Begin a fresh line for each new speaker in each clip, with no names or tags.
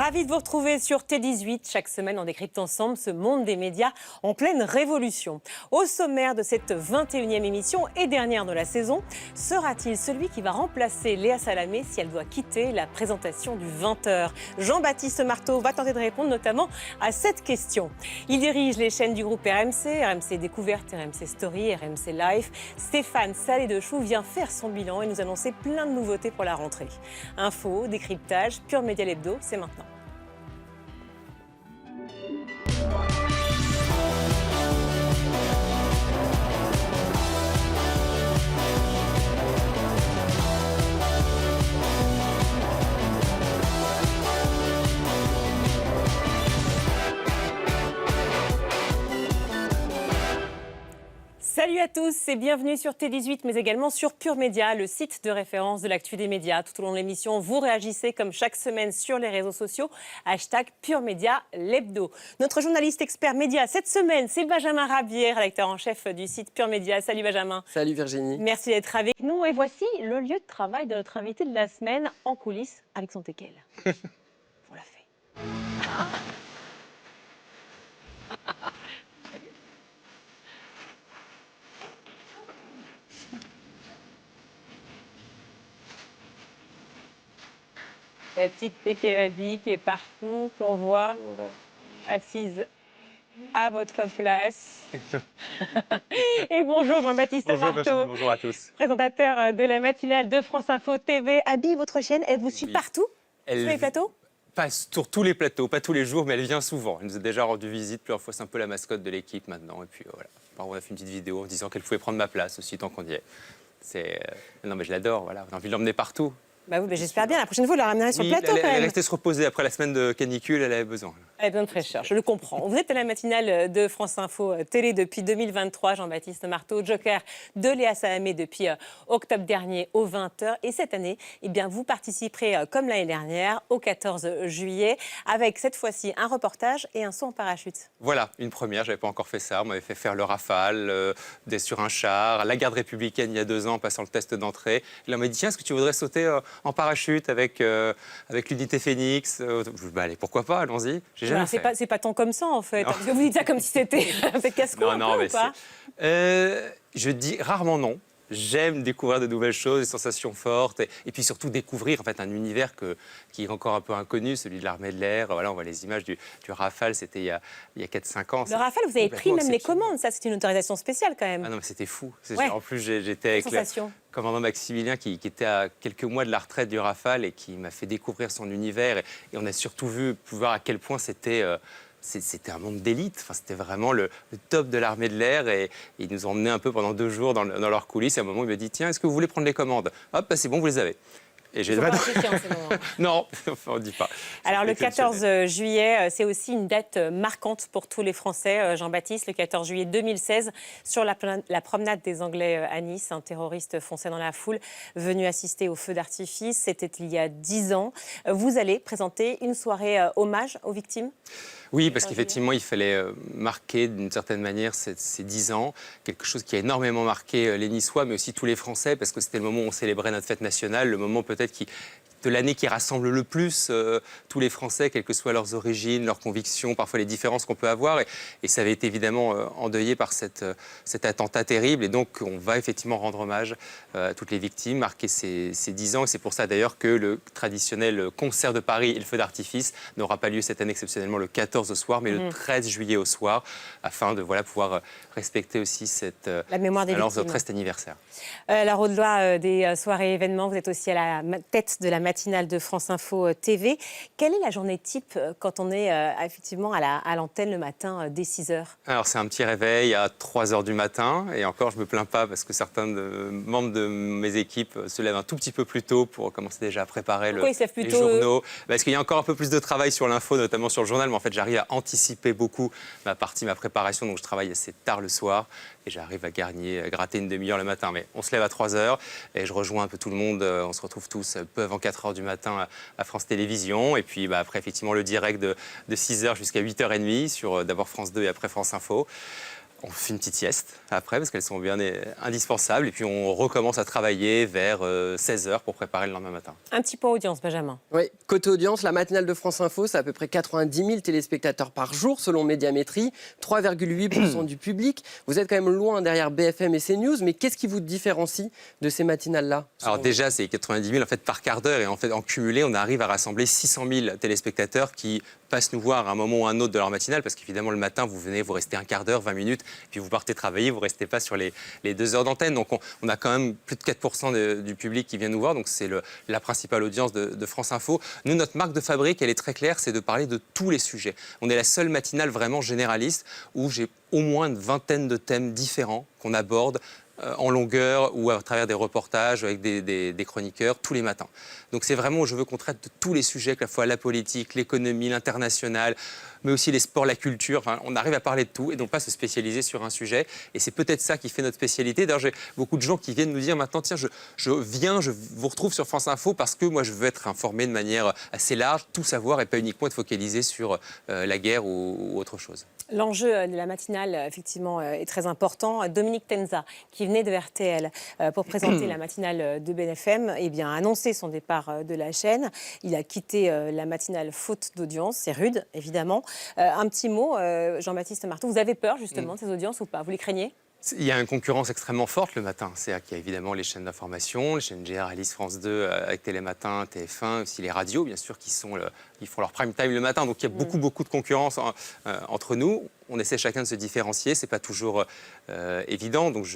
Ravi de vous retrouver sur T18. Chaque semaine, on décrypte ensemble ce monde des médias en pleine révolution. Au sommaire de cette 21e émission et dernière de la saison, sera-t-il celui qui va remplacer Léa Salamé si elle doit quitter la présentation du 20h? Jean-Baptiste Marteau va tenter de répondre notamment à cette question. Il dirige les chaînes du groupe RMC, RMC Découverte, RMC Story, RMC Live. Stéphane Salé-Dechoux vient faire son bilan et nous annoncer plein de nouveautés pour la rentrée. Info, décryptage, Pure Média l'Hebdo, c'est maintenant. Salut à tous et bienvenue sur T18, mais également sur Pure Média, le site de référence de l'actu des médias. Tout au long de l'émission, vous réagissez comme chaque semaine sur les réseaux sociaux, hashtag Pure Média l'Hebdo. Notre journaliste expert média cette semaine, c'est Benjamin Rabier, rédacteur en chef du site Pure Média. Salut Benjamin.
Salut Virginie.
Merci d'être avec nous et voici le lieu de travail de notre invité de la semaine en coulisses avec son teckel. On l'a fait. La petite Pékéradie qui est partout, qu'on voit assise à votre place. Et bonjour Jean-Baptiste Marteau.
Bonjour à tous.
Présentateur de la matinale de France Info TV. Abby, votre chaîne, elle vous suit partout sur les plateaux?
Pas sur tous les plateaux, pas tous les jours, mais elle vient souvent. Elle nous a déjà rendu visite plusieurs fois. C'est un peu la mascotte de l'équipe maintenant. Et puis voilà. On a fait une petite vidéo en disant qu'elle pouvait prendre ma place aussi tant qu'on y est. Non mais je l'adore, voilà. On a envie de l'emmener partout.
Bah oui, j'espère bien. La prochaine fois, vous la ramenerez sur le plateau quand même.
Elle est restée se reposer après la semaine de canicule, elle avait besoin.
Elle a besoin de fraîcheur, je le comprends. Vous êtes à la matinale de France Info Télé depuis 2023, Jean-Baptiste Marteau, joker de Léa Salamé depuis octobre dernier aux 20h. Et cette année, eh bien, vous participerez, comme l'année dernière, au 14 juillet, avec cette fois-ci un reportage et un saut en parachute.
Voilà, une première, je n'avais pas encore fait ça. On m'avait fait faire le Rafale, sur un char, à la garde républicaine il y a 2 ans, en passant le test d'entrée. Et là, on m'a dit, tiens, est-ce que tu voudrais sauter en parachute avec l'unité Phoenix? Bah, allez, pourquoi pas, allons-y.
C'est pas tant comme ça, en fait. Parce que vous dites ça comme si c'était casse-cou un peu, ou pas?
Je dis rarement non. J'aime découvrir de nouvelles choses, des sensations fortes, et puis surtout découvrir en fait, un univers qui est encore un peu inconnu, celui de l'armée de l'air. Voilà, on voit les images du Rafale, c'était il y a 4-5 ans.
Le Rafale, vous avez pris même les commandes, ça c'est une autorisation spéciale quand même.
Ah non, mais c'était fou.
Ouais.
En plus, j'étais avec le commandant Maximilien qui était à quelques mois de la retraite du Rafale et qui m'a fait découvrir son univers. Et on a surtout pu voir à quel point c'était un monde d'élite. Enfin, c'était vraiment le top de l'armée de l'air. Et ils nous ont emmenés un peu pendant 2 jours dans leurs coulisses. Et à un moment, il m'a dit, tiens, est-ce que vous voulez prendre les commandes? Hop, bah, c'est bon, vous les avez. Et j'ai non, on ne dit pas.
Alors le 14 juillet, c'est aussi une date marquante pour tous les Français. Jean-Baptiste, le 14 juillet 2016, sur la promenade des Anglais à Nice, un terroriste fonçait dans la foule, venu assister au feu d'artifice. C'était il y a 10 ans. Vous allez présenter une soirée hommage aux victimes?
Oui, parce qu'effectivement, il fallait marquer d'une certaine manière ces 10 ans, quelque chose qui a énormément marqué les Niçois, mais aussi tous les Français, parce que c'était le moment où on célébrait notre fête nationale, le moment peut-être de l'année qui rassemble le plus tous les Français, quelles que soient leurs origines, leurs convictions, parfois les différences qu'on peut avoir. Et ça avait été évidemment endeuillé par cet attentat terrible. Et donc, on va effectivement rendre hommage à toutes les victimes, marquer ces 10 ans. Et c'est pour ça d'ailleurs que le traditionnel concert de Paris et le feu d'artifice n'aura pas lieu cette année exceptionnellement le 14 au soir, mais le 13 juillet au soir, afin de pouvoir respecter aussi
la mémoire des victimes.
Notre 13e anniversaire.
Alors, au-delà des soirées événements, vous êtes aussi à la tête de la matinale de France Info TV. Quelle est la journée type quand on est effectivement à l'antenne le matin dès 6h?
Alors, c'est un petit réveil à 3h du matin. Et encore, je ne me plains pas parce que certains membres de mes équipes se lèvent un tout petit peu plus tôt pour commencer déjà à préparer les journaux. Parce qu'il y a encore un peu plus de travail sur l'info, notamment sur le journal. Mais en fait, j'arrive à anticiper beaucoup ma préparation. Donc, je travaille assez tard le soir et j'arrive à gratter une demi-heure le matin. Mais on se lève à 3h et je rejoins un peu tout le monde. On se retrouve tous peu avant 4h du matin à France Télévisions. Et puis après, effectivement, le direct de 6h jusqu'à 8h30 sur d'abord France 2 et après France Info. On fait une petite sieste après parce qu'elles sont bien indispensables. Et puis on recommence à travailler vers 16h pour préparer le lendemain matin.
Un petit point audience, Benjamin.
Oui, côté audience, la matinale de France Info, c'est à peu près 90 000 téléspectateurs par jour selon Médiamétrie, 3,8% du public. Vous êtes quand même loin derrière BFM et CNews, mais qu'est-ce qui vous différencie de ces matinales-là?
Alors déjà, c'est 90 000 en fait, par quart d'heure et en fait, en cumulé, on arrive à rassembler 600 000 téléspectateurs qui passent nous voir à un moment ou à un autre de leur matinale parce qu'évidemment, le matin, vous venez, vous restez un quart d'heure, 20 minutes, puis vous partez travailler, vous ne restez pas sur les 2 heures d'antenne. Donc on a quand même plus de 4% du public qui vient nous voir, donc c'est la principale audience de France Info. Nous, notre marque de fabrique, elle est très claire, c'est de parler de tous les sujets. On est la seule matinale vraiment généraliste où j'ai au moins une vingtaine de thèmes différents qu'on aborde en longueur ou à travers des reportages avec des chroniqueurs tous les matins. Donc c'est vraiment où je veux qu'on traite de tous les sujets, que la fois la politique, l'économie, l'international, mais aussi les sports, la culture. Enfin, on arrive à parler de tout et non pas se spécialiser sur un sujet. Et c'est peut-être ça qui fait notre spécialité. D'ailleurs, j'ai beaucoup de gens qui viennent nous dire maintenant, tiens, je vous retrouve sur France Info parce que moi, je veux être informé de manière assez large, tout savoir et pas uniquement être focalisé sur la guerre ou autre chose.
L'enjeu de la matinale, effectivement, est très important. Dominique Tenza, qui venait de RTL pour présenter la matinale de BFM, eh bien, a annoncé son départ de la chaîne. Il a quitté la matinale faute d'audience. C'est rude, évidemment. Un petit mot, Jean-Baptiste Marteau, vous avez peur justement de ces audiences ou pas? Vous les craignez?
Il y a une concurrence extrêmement forte le matin. C'est-à-dire qu'il y a évidemment les chaînes d'information, les chaînes généralistes France 2 avec Télématin, TF1, aussi les radios, bien sûr, qui font leur prime time le matin. Donc il y a beaucoup de concurrence entre nous. On essaie chacun de se différencier, c'est pas toujours évident. Donc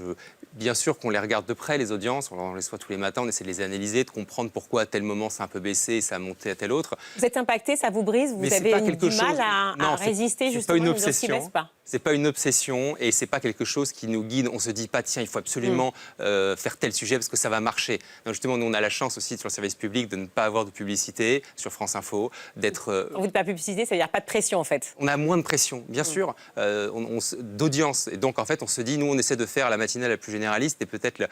bien sûr qu'on les regarde de près, les audiences, on les voit tous les matins, on essaie de les analyser, de comprendre pourquoi à tel moment ça a un peu baissé et ça a monté à tel autre.
Vous êtes impacté, ça vous brise, vous avez du mal à résister justement.
C'est pas une obsession. C'est pas une obsession et c'est pas quelque chose qui nous guide. On se dit pas tiens, il faut absolument faire tel sujet parce que ça va marcher. Donc justement, nous on a la chance aussi sur le service public de ne pas avoir de publicité sur France Info, d'être.
Vous dites pas publicité, ça veut dire pas de pression en fait.
On a moins de pression, bien sûr. D'audience. Et donc, en fait, on se dit, nous, on essaie de faire la matinale la plus généraliste et peut-être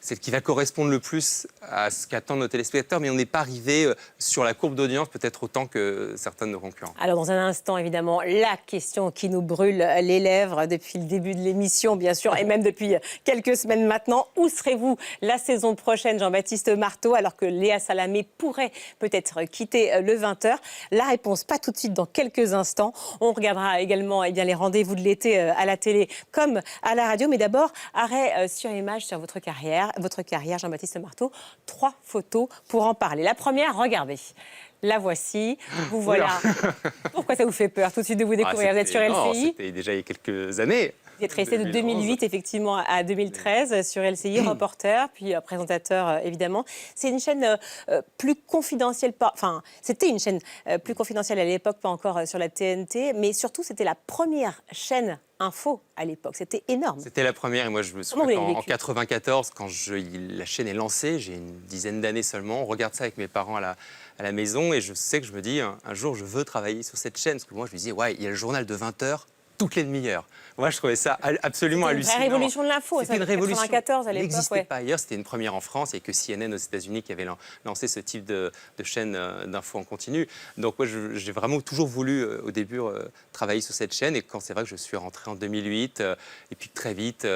celle qui va correspondre le plus à ce qu'attendent nos téléspectateurs, mais on n'est pas arrivé sur la courbe d'audience peut-être autant que certains de nos concurrents.
Alors, dans un instant, évidemment, la question qui nous brûle les lèvres depuis le début de l'émission, bien sûr, et même depuis quelques semaines maintenant. Où serez-vous la saison prochaine, Jean-Baptiste Marteau, alors que Léa Salamé pourrait peut-être quitter le 20h? La réponse, pas tout de suite, dans quelques instants. On regardera également les rendez-vous de l'été à la télé comme à la radio. Mais d'abord, arrêt sur image sur votre carrière, Jean-Baptiste Marteau. 3 photos pour en parler. La première, regardez. La voici. Vous voilà. Pourquoi ça vous fait peur tout de suite de vous découvrir? Vous êtes sur LCI?
Non, c'était déjà il y a quelques années.
Vous êtes resté de 2008 effectivement à 2013 sur LCI, reporter, puis présentateur évidemment. C'est une chaîne plus confidentielle, enfin c'était une chaîne plus confidentielle à l'époque, pas encore sur la TNT, mais surtout c'était la première chaîne info à l'époque. C'était énorme.
C'était la première et moi je me souviens qu'en 94, quand la chaîne est lancée, j'ai une dizaine d'années seulement, on regarde ça avec mes parents à la maison et je sais que je me dis un jour je veux travailler sur cette chaîne parce que moi je me disais ouais, il y a le journal de 20h toutes les demi-heures. Moi, je trouvais ça absolument hallucinant.
C'était une vraie révolution de l'info,
c'était une révolution.
94 à l'époque.
Elle n'existait pas ailleurs, c'était une première en France. Il n'y a que CNN aux États-Unis qui avait lancé ce type de chaîne d'info en continu. Donc, moi, j'ai vraiment toujours voulu, au début, travailler sur cette chaîne. Et quand c'est vrai que je suis rentré en 2008, et puis très vite,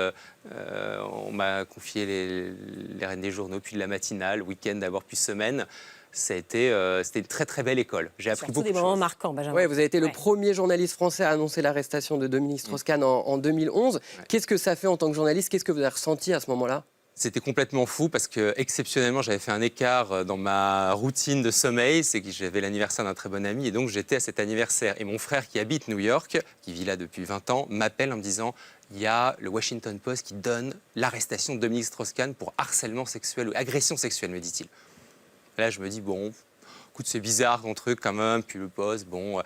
on m'a confié les rênes des journaux, puis de la matinale, week-end d'abord, puis semaine. C'était une très très belle école. J'ai appris beaucoup de choses.
Des moments marquants, Benjamin.
Ouais, vous avez été le premier journaliste français à annoncer l'arrestation de Dominique Strauss-Kahn en 2011. Ouais. Qu'est-ce que ça fait en tant que journaliste? Qu'est-ce que vous avez ressenti à ce moment-là?
C'était complètement fou parce que exceptionnellement j'avais fait un écart dans ma routine de sommeil, c'est que j'avais l'anniversaire d'un très bon ami et donc j'étais à cet anniversaire et mon frère qui habite New York, qui vit là depuis 20 ans, m'appelle en me disant il y a le Washington Post qui donne l'arrestation de Dominique Strauss-Kahn pour harcèlement sexuel ou agression sexuelle, me dit-il. Là, je me dis, bon, écoute, c'est bizarre ton truc quand même, puis le poste, bon.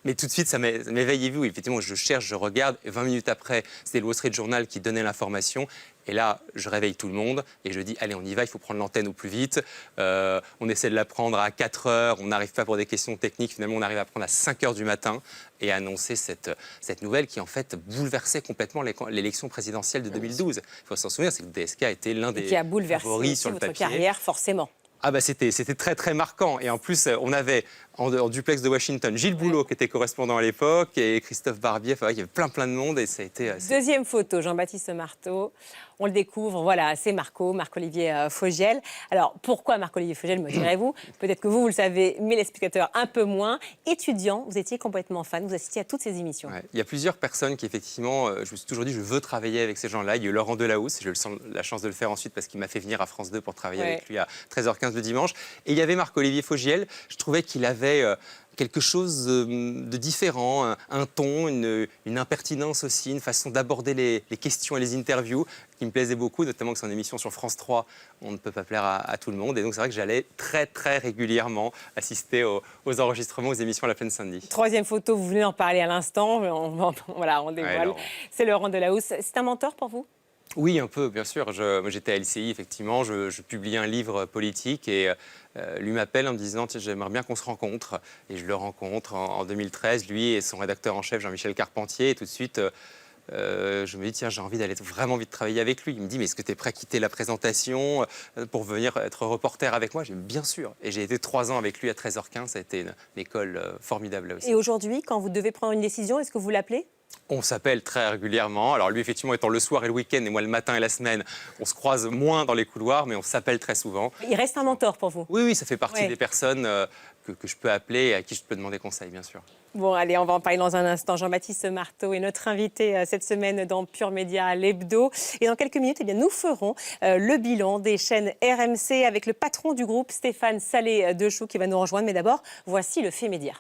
Mais tout de suite, ça m'éveille et oui, effectivement, je cherche, je regarde, et 20 minutes après, c'était le Wall Street Journal qui donnait l'information. Et là, je réveille tout le monde et je dis, allez, on y va, il faut prendre l'antenne au plus vite. On essaie de la prendre à 4 heures, on n'arrive pas pour des questions techniques. Finalement, on arrive à prendre à 5 heures du matin et à annoncer cette nouvelle qui, en fait, bouleversait complètement l'élection présidentielle de 2012. Il faut s'en souvenir, c'est que le DSK a été l'un des
qui a bouleversé
favoris sur le
votre
papier.
carrière, forcément.
Ah bah c'était très très marquant et en plus on avait en duplex de Washington. Gilles Boulot, qui était correspondant à l'époque, et Christophe Barbier. Enfin, il y avait plein de monde et ça a été...
Deuxième photo, Jean-Baptiste Marteau. On le découvre, voilà, c'est Marc-Olivier Fogiel. Alors, pourquoi Marc-Olivier Fogiel, me direz-vous? Peut-être que vous le savez, mais les spectateurs un peu moins. Étudiant, vous étiez complètement fan, vous assistiez à toutes ces émissions.
Ouais. Il y a plusieurs personnes qui, effectivement, je me suis toujours dit, je veux travailler avec ces gens-là. Il y a eu Laurent Delahousse, j'ai eu la chance de le faire ensuite parce qu'il m'a fait venir à France 2 pour travailler avec lui à 13h15 le dimanche. Et il y avait Marc-Olivier Fogiel. Je trouvais qu'il avait... quelque chose de différent, un ton, une impertinence aussi, une façon d'aborder les questions et les interviews qui me plaisait beaucoup, notamment que c'est une émission sur France 3, on ne peut pas plaire à tout le monde. Et donc c'est vrai que j'allais très très régulièrement assister aux enregistrements, aux émissions à la Plaine-Saint-Denis.
Troisième photo, vous venez d'en parler à l'instant, on dévoile. C'est Laurent Delahousse. C'est un mentor pour vous?
Oui, un peu, bien sûr. Moi, j'étais à LCI, effectivement. Je publiais un livre politique et lui m'appelle en me disant « J'aimerais bien qu'on se rencontre ». Et je le rencontre en 2013, lui et son rédacteur en chef, Jean-Michel Carpentier. Et tout de suite, je me dis « Tiens, j'ai vraiment envie de travailler avec lui ». Il me dit « Mais est-ce que tu es prêt à quitter la présentation pour venir être reporter avec moi ?» J'ai dit « Bien sûr ». Et j'ai été 3 ans avec lui à 13h15. Ça a été une école formidable là aussi.
Et aujourd'hui, quand vous devez prendre une décision, est-ce que vous l'appelez?
On s'appelle très régulièrement. Alors lui, effectivement, étant le soir et le week-end, et moi le matin et la semaine, on se croise moins dans les couloirs, mais on s'appelle très souvent.
Il reste un mentor pour vous?
Oui, ça fait partie des personnes que je peux appeler et à qui je peux demander conseil, bien sûr.
Bon, allez, on va en parler dans un instant. Jean-Baptiste Marteau est notre invité cette semaine dans Pure Média, l'Hebdo. Et dans quelques minutes, nous ferons le bilan des chaînes RMC avec le patron du groupe, Stéphane Salé-Dechoux, qui va nous rejoindre. Mais d'abord, voici le fait média.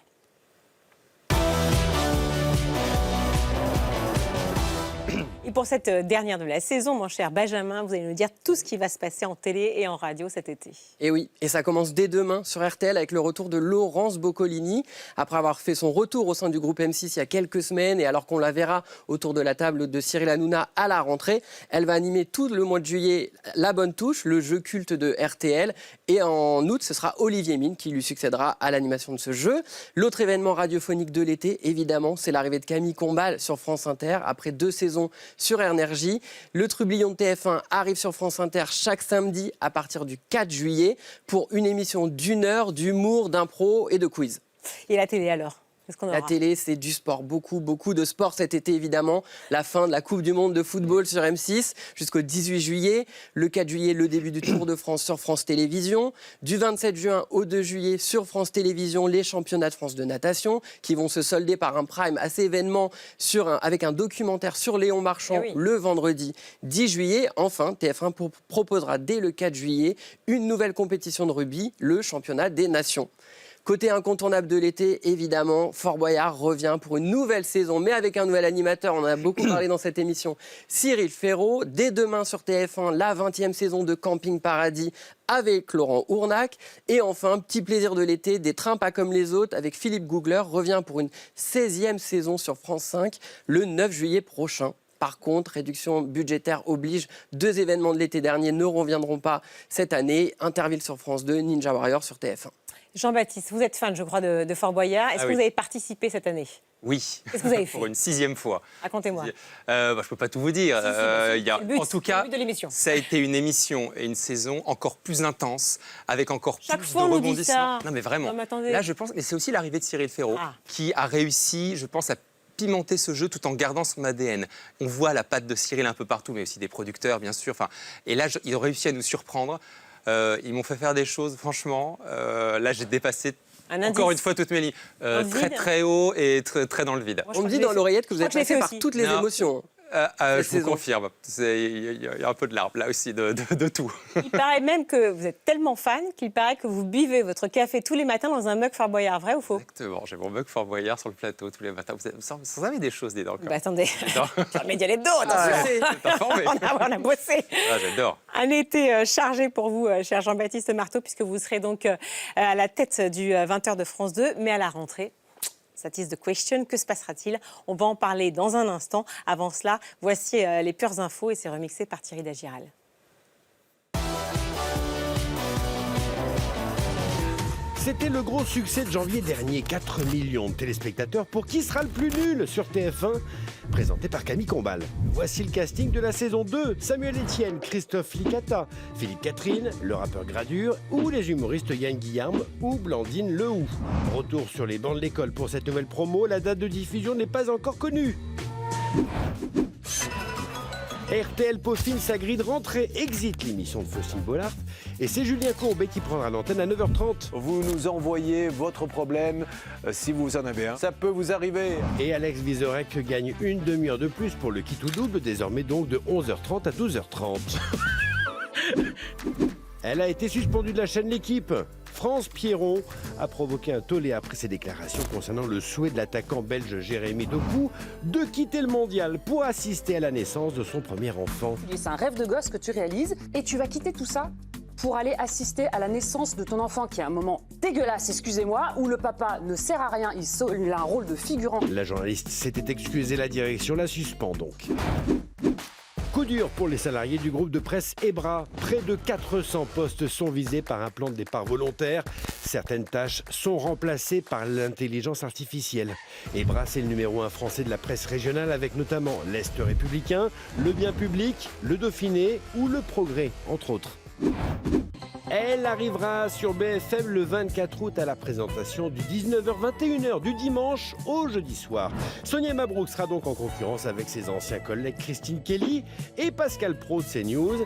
Et pour cette dernière de la saison, mon cher Benjamin, vous allez nous dire tout ce qui va se passer en télé et en radio cet été.
Et oui, et ça commence dès demain sur RTL avec le retour de Laurence Boccolini. Après avoir fait son retour au sein du groupe M6 il y a quelques semaines et alors qu'on la verra autour de la table de Cyril Hanouna à la rentrée, elle va animer tout le mois de juillet La Bonne Touche, le jeu culte de RTL. Et en août, ce sera Olivier Mine qui lui succédera à l'animation de ce jeu. L'autre événement radiophonique de l'été, évidemment, c'est l'arrivée de Camille Combal sur France Inter après 2 saisons sur Énergie. Le Trublion de TF1 arrive sur France Inter chaque samedi à partir du 4 juillet pour une émission d'1 heure d'humour, d'impro et de quiz.
Et la télé alors?
La télé, c'est du sport, beaucoup de sport cet été évidemment. La fin de la Coupe du Monde de football sur M6 jusqu'au 18 juillet. Le 4 juillet, le début du Tour de France sur France Télévisions. Du 27 juin au 2 juillet sur France Télévisions, les championnats de France de natation qui vont se solder par un prime assez événement avec un documentaire sur Léon Marchand le vendredi 10 juillet. Enfin, TF1 proposera dès le 4 juillet une nouvelle compétition de rugby, le championnat des nations. Côté incontournable de l'été, évidemment, Fort Boyard revient pour une nouvelle saison, mais avec un nouvel animateur. On en a beaucoup parlé dans cette émission. Cyril Ferraud, dès demain sur TF1, la 20e saison de Camping Paradis avec Laurent Ournac. Et enfin, petit plaisir de l'été, des trains pas comme les autres avec Philippe Googler revient pour une 16e saison sur France 5 le 9 juillet prochain. Par contre, réduction budgétaire oblige. 2 événements de l'été dernier ne reviendront pas cette année. Interville sur France 2, Ninja Warrior sur TF1.
Jean-Baptiste, vous êtes fan, je crois, de Fort Boyard. Est-ce que vous avez participé cette année?
Oui.
Qu'est-ce que vous avez fait?
Pour une 6e fois.
Racontez-moi.
Je ne peux pas tout vous dire. En tout cas, ça a été une émission et une saison encore plus intense, avec encore
Chaque
plus
fois,
de
on nous dit
rebondissements.
ça.
Non, mais vraiment.
Non, mais attendez.
Là, je pense, mais c'est aussi l'arrivée de Cyril Ferraud qui a réussi, je pense, à pimenter ce jeu tout en gardant son ADN. On voit la patte de Cyril un peu partout, mais aussi des producteurs, bien sûr. Et là, ils ont réussi à nous surprendre. Ils m'ont fait faire des choses, franchement. Là, j'ai dépassé encore une fois toutes mes lignes. Très haut et très dans le vide.
On me dit dans l'oreillette que vous êtes passé par toutes les émotions.
Je vous confirme. Il y a un peu de larmes, là aussi, de tout.
Il paraît même que vous êtes tellement fan qu'il paraît que vous buvez votre café tous les matins dans un mug Fort Boyard. Vrai ou faux?
Exactement. J'ai mon mug Fort Boyard sur le plateau tous les matins. Vous savez des choses, dis donc.
Attendez, sur le média l'hebdo, attention. On a bossé.
J'adore.
Un été chargé pour vous, cher Jean-Baptiste Marteau, puisque vous serez donc à la tête du 20h de France 2, mais à la rentrée. That is the question. Que se passera-t-il? On va en parler dans un instant. Avant cela, voici les pures infos et c'est remixé par Thierry Dagiral.
C'était le gros succès de janvier dernier, 4 millions de téléspectateurs pour Qui sera le plus nul sur TF1, présenté par Camille Combal. Voici le casting de la saison 2, Samuel Etienne, Christophe Licata, Philippe Catherine, le rappeur Gradure ou les humoristes Yann Guillarme ou Blandine Lehoux. Retour sur les bancs de l'école pour cette nouvelle promo, la date de diffusion n'est pas encore connue. RTL peaufine sa grille de rentrée, exit l'émission de Faustine Bollard et c'est Julien Courbet qui prendra l'antenne à 9h30.
Vous nous envoyez votre problème si vous en avez un. Ça peut vous arriver.
Et Alex Vizorek gagne une demi-heure de plus pour le kit ou double, désormais donc de 11h30 à 12h30. Elle a été suspendue de la chaîne L'Équipe. France Pierron a provoqué un tollé après ses déclarations concernant le souhait de l'attaquant belge Jérémy Doku de quitter le mondial pour assister à la naissance de son premier enfant.
C'est un rêve de gosse que tu réalises et tu vas quitter tout ça pour aller assister à la naissance de ton enfant, qui est un moment dégueulasse, excusez-moi, où le papa ne sert à rien, il a un rôle de figurant.
La journaliste s'était excusée, la direction la suspend donc. Coup dur pour les salariés du groupe de presse Ebra. Près de 400 postes sont visés par un plan de départ volontaire. Certaines tâches sont remplacées par l'intelligence artificielle. Ebra, c'est le numéro 1 français de la presse régionale avec notamment l'Est républicain, le Bien public, le Dauphiné ou le Progrès, entre autres. Elle arrivera sur BFM le 24 août à la présentation du 19h-21h du dimanche au jeudi soir. Sonia Mabrouk sera donc en concurrence avec ses anciens collègues Christine Kelly et Pascal Praud de CNews.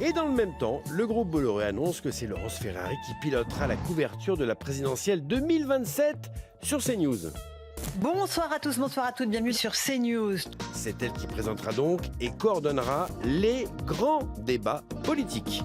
Et dans le même temps, le groupe Bolloré annonce que c'est Laurence Ferrari qui pilotera la couverture de la présidentielle 2027 sur CNews.
Bonsoir à tous, bonsoir à toutes, bienvenue sur CNews.
C'est elle qui présentera donc et coordonnera les grands débats politiques.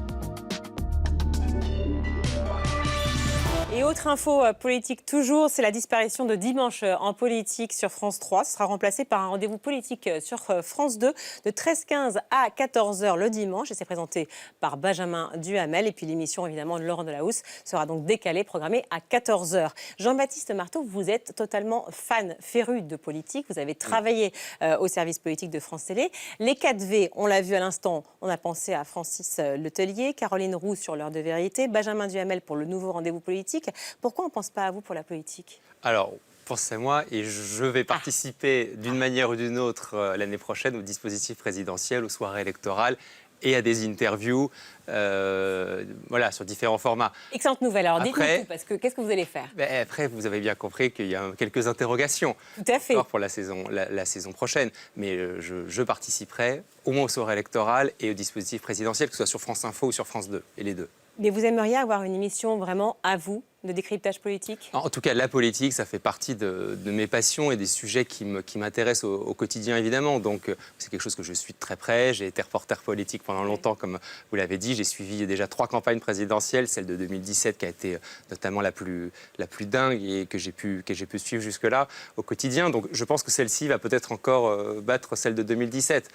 Et autre info politique toujours, c'est la disparition de Dimanche en politique sur France 3. Ce sera remplacé par un rendez-vous politique sur France 2 de 13h15 à 14h le dimanche. Et c'est présenté par Benjamin Duhamel. Et puis l'émission évidemment de Laurent Delahousse sera donc décalée, programmée à 14h. Jean-Baptiste Marteau, vous êtes totalement fan féru de politique. Vous avez travaillé au service politique de France Télé. Les 4V, on l'a vu à l'instant, on a pensé à Francis Letellier, Caroline Roux sur l'heure de vérité, Benjamin Duhamel pour le nouveau rendez-vous politique. Pourquoi on ne pense pas à vous pour la politique ?
Alors, pensez à moi et je vais participer d'une manière ou d'une autre l'année prochaine au dispositif présidentiel, aux soirées électorales et à des interviews voilà, sur différents formats.
Excellente nouvelle. Alors dites-nous
Après,
tout, parce que qu'est-ce que vous allez faire ?
Après, vous avez bien compris qu'il y a quelques interrogations
Tout à fait.
pour la saison prochaine. Mais je participerai au moins aux soirées électorales et au dispositif présidentiel, que ce soit sur France Info ou sur France 2, et les deux.
Mais vous aimeriez avoir une émission vraiment à vous, de décryptage politique ?
En tout cas, la politique, ça fait partie de mes passions et des sujets qui m'intéressent au quotidien, évidemment. Donc, c'est quelque chose que je suis de très près. J'ai été reporter politique pendant longtemps, comme vous l'avez dit. J'ai suivi déjà 3 campagnes présidentielles, celle de 2017 qui a été notamment la plus dingue et que j'ai pu suivre jusque-là au quotidien. Donc, je pense que celle-ci va peut-être encore battre celle de 2017.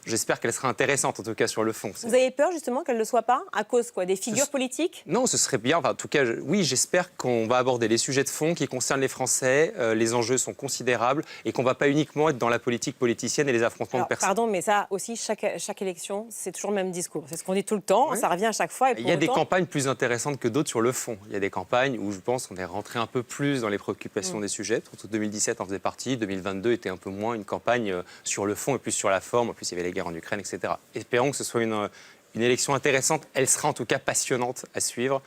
J'espère qu'elle sera intéressante, en tout cas, sur le fond.
Vous avez peur, justement, qu'elle ne le soit pas, à cause quoi, des figures politiques ?
Non, ce serait bien. Enfin, en tout cas, oui, j'espère qu'on va aborder les sujets de fond qui concernent les Français. Les enjeux sont considérables et qu'on ne va pas uniquement être dans la politique politicienne et les affrontements de personnes.
Pardon, mais ça aussi, chaque élection, c'est toujours le même discours. C'est ce qu'on dit tout le temps, ça revient à chaque fois.
Il y a des campagnes plus intéressantes que d'autres sur le fond. Il y a des campagnes où je pense qu'on est rentré un peu plus dans les préoccupations des sujets. Surtout 2017 en faisait partie. 2022 était un peu moins une campagne sur le fond et plus sur la forme. En plus, il y avait les guerres en Ukraine, etc. Espérons que ce soit une élection intéressante. Elle sera en tout cas passionnante à suivre.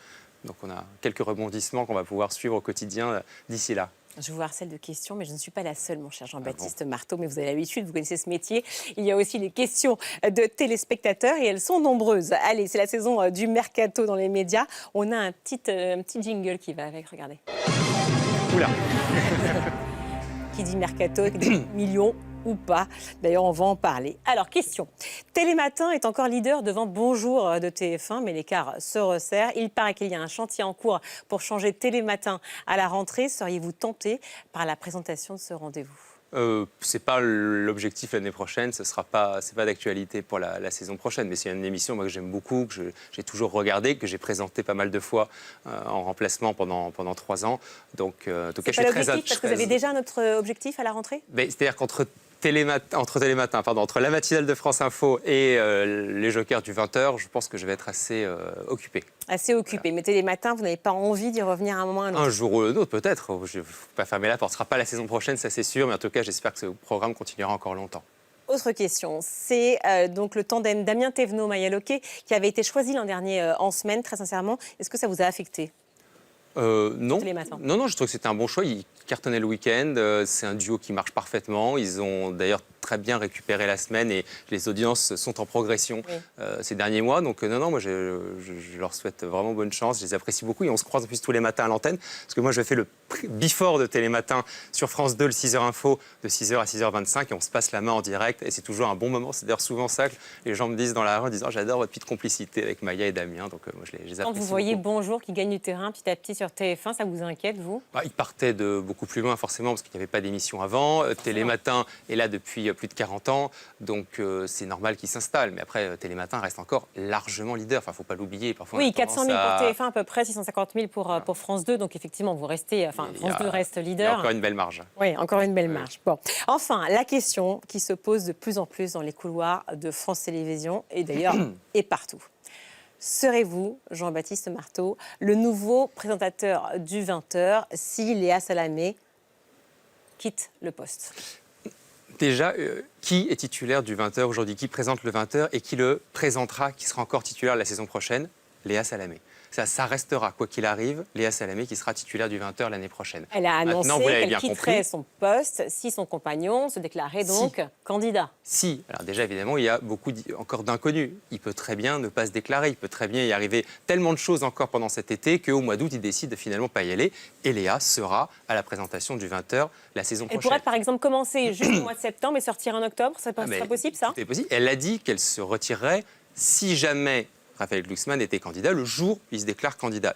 Donc on a quelques rebondissements qu'on va pouvoir suivre au quotidien d'ici là.
Je vous harcèle de questions, mais je ne suis pas la seule, mon cher Jean-Baptiste Marteau. Mais vous avez l'habitude, vous connaissez ce métier. Il y a aussi les questions de téléspectateurs et elles sont nombreuses. Allez, c'est la saison du mercato dans les médias. On a un petit jingle qui va avec, regardez.
Oula.
Qui dit mercato, qui dit millions ou pas. D'ailleurs, on va en parler. Alors, question. Télématin est encore leader devant Bonjour de TF1, mais l'écart se resserre. Il paraît qu'il y a un chantier en cours pour changer Télématin à la rentrée. Seriez-vous tenté par la présentation de ce rendez-vous ?
C'est pas l'objectif l'année prochaine, c'est pas d'actualité pour la saison prochaine, mais c'est une émission moi, que j'aime beaucoup, que j'ai toujours regardé, que j'ai présenté pas mal de fois en remplacement pendant 3 ans. Donc, en tout cas, je suis très
parce que vous avez déjà notre objectif à la rentrée ?
C'est-à-dire qu'entre entre la matinale de France Info et les jokers du 20h, je pense que je vais être assez occupé.
Assez occupé. Mais Télématin, vous n'avez pas envie d'y revenir à un moment ou à un autre?
Un jour ou un autre, peut-être. Je ne vais pas fermer la porte. Ce ne sera pas la saison prochaine, ça c'est sûr. Mais en tout cas, j'espère que ce programme continuera encore longtemps.
Autre question, c'est donc le tandem Damien Thévenot-Maya Loquet qui avait été choisi l'an dernier en semaine, très sincèrement. Est-ce que ça vous a affecté?
Non.
Télématin.
Non, je trouve que c'était un bon choix. Ils cartonnaient le week-end. C'est un duo qui marche parfaitement. Ils ont d'ailleurs très bien récupéré la semaine et les audiences sont en progression ces derniers mois. Donc non, moi je leur souhaite vraiment bonne chance. Je les apprécie beaucoup et on se croise en plus tous les matins à l'antenne. Parce que moi je fais le before de Télématin sur France 2, le 6h Info, de 6h à 6h25 et on se passe la main en direct et c'est toujours un bon moment. C'est d'ailleurs souvent ça que les gens me disent dans la rue en disant j'adore votre petite complicité avec Maya et Damien. Donc moi je les apprécie.
Quand vous voyez
beaucoup.
Bonjour qui gagne du terrain petit à petit sur TF1, ça vous inquiète, vous?
Ils partaient de beaucoup plus loin forcément parce qu'il n'y avait pas d'émission avant. Télématin est là depuis plus de 40 ans, donc c'est normal qu'il s'installe. Mais après, Télématin reste encore largement leader. Enfin, il ne faut pas l'oublier. Parfois,
Oui, 400 000 pour TF1 à peu près, 650 000 pour France 2. Donc effectivement, vous restez, France 2 reste
Il y a
leader.
encore une belle marge.
Oui, encore une belle marge. Bon. Enfin, la question qui se pose de plus en plus dans les couloirs de France Télévisions et d'ailleurs et partout. Serez-vous, Jean-Baptiste Marteau, le nouveau présentateur du 20h si Léa Salamé quitte le poste?
Déjà, qui est titulaire du 20h aujourd'hui? Qui présente le 20h et qui le présentera, qui sera encore titulaire la saison prochaine? Léa Salamé. Ça restera, quoi qu'il arrive, Léa Salamé qui sera titulaire du 20h l'année prochaine.
Elle a annoncé
Maintenant, vous l'avez
qu'elle
bien
quitterait
compris.
son poste si son compagnon se déclarait donc candidat.
Si, alors déjà évidemment, il y a beaucoup encore d'inconnus. Il peut très bien ne pas se déclarer, il peut très bien y arriver tellement de choses encore pendant cet été qu'au mois d'août, il décide de finalement pas y aller. Et Léa sera à la présentation du 20h la saison
Elle
prochaine.
pourrait par exemple commencer juste au mois de septembre et sortir en octobre, ça
Ah, mais
serait possible ça?
C'est possible. Elle a dit qu'elle se retirerait si jamais Raphaël Glucksmann était candidat le jour où il se déclare candidat.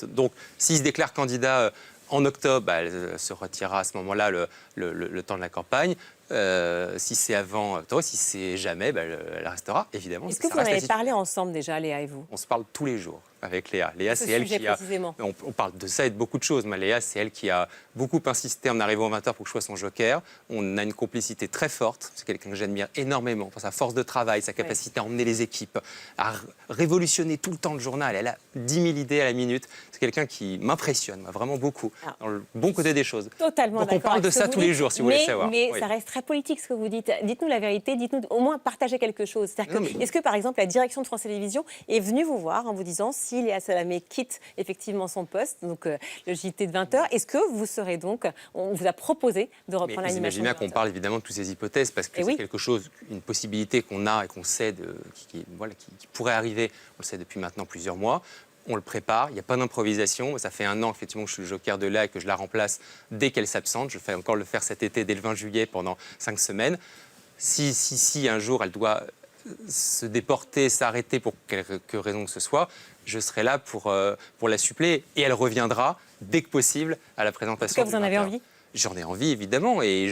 Donc, s'il se déclare candidat en octobre, elle se retirera à ce moment-là le temps de la campagne. Si c'est avant octobre, si c'est jamais, elle restera, évidemment.
Est-ce que vous en avez parlé ensemble déjà, Léa et vous?
On se parle tous les jours avec Léa. Léa,
Ce
c'est elle
sujet
qui a...
précisément.
On parle de ça et de beaucoup de choses. Mais Léa, c'est elle qui a beaucoup insisté en arrivant au 20h pour que je sois son joker. On a une complicité très forte. C'est quelqu'un que j'admire énormément pour sa force de travail, sa capacité à emmener les équipes, à révolutionner tout le temps le journal. Elle a 10 000 idées à la minute. C'est quelqu'un qui m'impressionne, vraiment beaucoup, dans le bon côté des choses.
Totalement
d'accord. Donc on parle de ça tous les jours, si vous voulez savoir.
Mais
Oui.
ça reste très politique ce que vous dites. Dites-nous la vérité, dites-nous au moins partagez quelque chose. Est-ce que par exemple la direction de France Télévisions est venue vous voir en vous disant si Léa Salamé quitte effectivement son poste, donc le JT de 20h, est-ce que vous serez donc, on vous a proposé de reprendre l'animation?
Imaginez bien qu'on parle évidemment de toutes ces hypothèses parce que c'est quelque chose, une possibilité qu'on a et qu'on sait qui pourrait arriver, on le sait depuis maintenant plusieurs mois. On le prépare, il n'y a pas d'improvisation. Ça fait 1 an effectivement que je suis le joker de Léa et que je la remplace dès qu'elle s'absente. Je vais encore le faire cet été dès le 20 juillet pendant 5 semaines. Si un jour elle doit se déporter, s'arrêter pour quelque raison que ce soit, je serai là pour la suppléer et elle reviendra dès que possible à la présentation.
Est-ce que vous en avez envie?
J'en ai envie, évidemment, et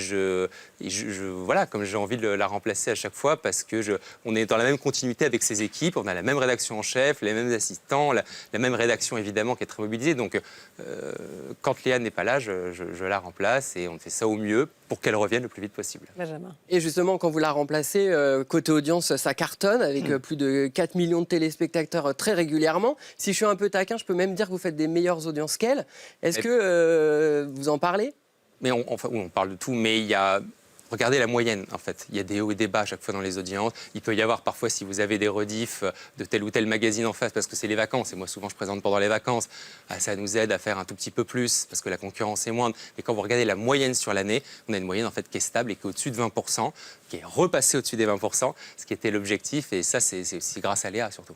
voilà, comme j'ai envie de la remplacer à chaque fois, parce que on est dans la même continuité avec ses équipes, on a la même rédaction en chef, les mêmes assistants, la même rédaction, évidemment, qui est très mobilisée. Donc, quand Léa n'est pas là, je la remplace, et on fait ça au mieux pour qu'elle revienne le plus vite possible.
Benjamin.
Et justement, quand vous la remplacez, côté audience, ça cartonne, avec plus de 4 millions de téléspectateurs très régulièrement. Si je suis un peu taquin, je peux même dire que vous faites des meilleures audiences qu'elle. Est-ce que vous en parlez?
Mais on parle de tout, mais il y a... Regardez la moyenne, en fait. Il y a des hauts et des bas à chaque fois dans les audiences. Il peut y avoir parfois, si vous avez des rediffs de tel ou tel magazine en face, parce que c'est les vacances, et moi souvent je présente pendant les vacances, ça nous aide à faire un tout petit peu plus, parce que la concurrence est moindre. Mais quand vous regardez la moyenne sur l'année, on a une moyenne en fait qui est stable et qui est au-dessus de 20%, qui est repassée au-dessus des 20%, ce qui était l'objectif, et ça c'est grâce à Léa surtout.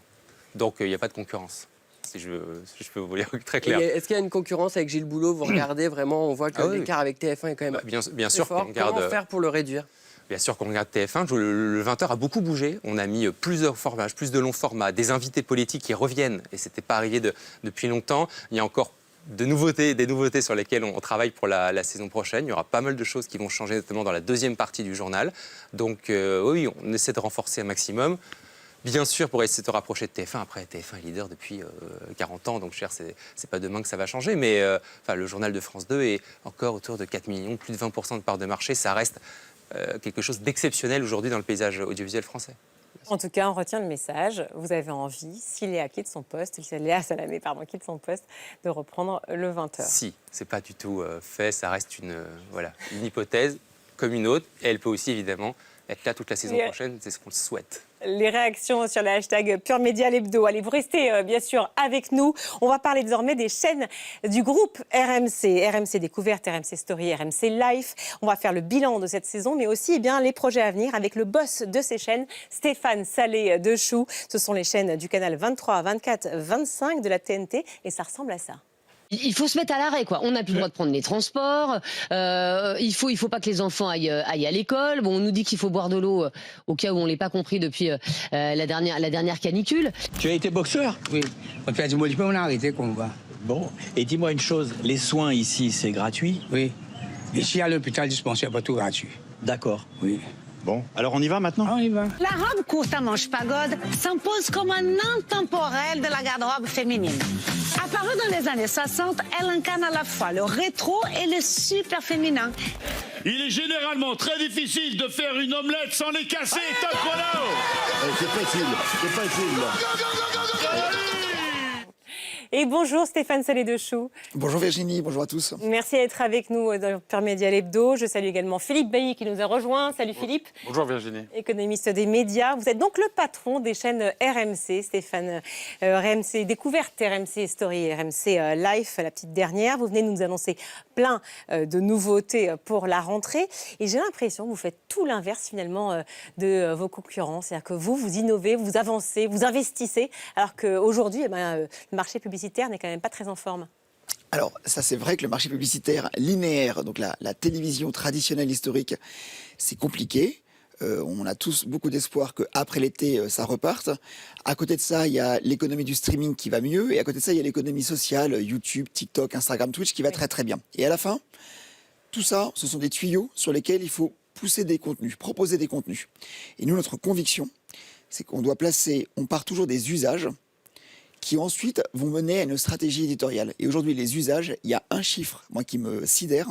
Donc il n'y a pas de concurrence. Si je peux vous dire très clair.
Est-ce qu'il y a une concurrence avec Gilles Boulot? Vous regardez vraiment, on voit que l'écart avec TF1 est quand même
bien sûr
fort.
qu'on regarde.
Comment faire pour le réduire?
Bien sûr qu'on regarde TF1. Le 20h a beaucoup bougé. On a mis plus de longs formats, des invités politiques qui reviennent. Et ce n'était pas arrivé depuis longtemps. Il y a encore des nouveautés sur lesquelles on travaille pour la saison prochaine. Il y aura pas mal de choses qui vont changer, notamment dans la deuxième partie du journal. Donc oui, on essaie de renforcer un maximum. Bien sûr, pour essayer de se rapprocher de TF1. Après, TF1 est leader depuis 40 ans, donc c'est pas demain que ça va changer. Mais le journal de France 2 est encore autour de 4 millions, plus de 20% de part de marché. Ça reste quelque chose d'exceptionnel aujourd'hui dans le paysage audiovisuel français.
En tout cas, on retient le message. Vous avez envie, si Léa quitte son poste, si Léa Salamé quitte son poste, de reprendre le 20h.
Si, c'est pas du tout fait, ça reste une hypothèse comme une autre. Et elle peut aussi évidemment être là toute la saison prochaine, c'est ce qu'on souhaite.
Les réactions sur le hashtag Pure Média l'Hebdo. Allez, vous restez bien sûr avec nous. On va parler désormais des chaînes du groupe RMC. RMC Découverte, RMC Story, RMC Life. On va faire le bilan de cette saison, mais aussi les projets à venir avec le boss de ces chaînes, Stéphane Salé de Choux. Ce sont les chaînes du canal 23, 24, 25 de la TNT et ça ressemble à ça.
Il faut se mettre à l'arrêt, quoi. On n'a plus le droit de prendre les transports. Il faut pas que les enfants aillent à l'école. Bon, on nous dit qu'il faut boire de l'eau au cas où on l'ait pas compris depuis la dernière canicule.
Tu as été boxeur?
Oui. On fait du molipé, on a arrêté combat.
Bon. Et dis-moi une chose, les soins ici, c'est gratuit?
Oui. Ici à l'hôpital dispensaire, pas tout gratuit.
D'accord.
Oui.
Bon, alors on y va maintenant?
On y va.
La robe courte à manches pagode s'impose comme un intemporel de la garde-robe féminine. Apparue dans les années 60, elle incarne à la fois le rétro et le super féminin.
Il est généralement très difficile de faire une omelette sans les casser. Top chrono.
C'est facile.
Et bonjour Stéphane Salé de Choux.
Bonjour Virginie, bonjour à tous.
Merci d'être avec nous dans Pure Média l'Hebdo. Je salue également Philippe Bailly qui nous a rejoints. Salut Philippe.
Bonjour Virginie.
Économiste des médias. Vous êtes donc le patron des chaînes RMC, Stéphane. RMC Découverte, RMC Story, RMC Life, la petite dernière. Vous venez de nous annoncer plein de nouveautés pour la rentrée. Et j'ai l'impression que vous faites tout l'inverse finalement de vos concurrents. C'est-à-dire que vous innovez, vous avancez, vous investissez, alors qu'aujourd'hui, le marché publicitaire n'est quand même pas très en forme.
Alors, ça c'est vrai que le marché publicitaire linéaire, donc la télévision traditionnelle historique, c'est compliqué. On a tous beaucoup d'espoir qu'après l'été, ça reparte. À côté de ça, il y a l'économie du streaming qui va mieux. Et à côté de ça, il y a l'économie sociale, YouTube, TikTok, Instagram, Twitch, qui va très très bien. Et à la fin, tout ça, ce sont des tuyaux sur lesquels il faut pousser des contenus, proposer des contenus. Et nous, notre conviction, c'est qu'on doit on part toujours des usages qui ensuite vont mener à une stratégie éditoriale. Et aujourd'hui, les usages, il y a un chiffre, moi, qui me sidère,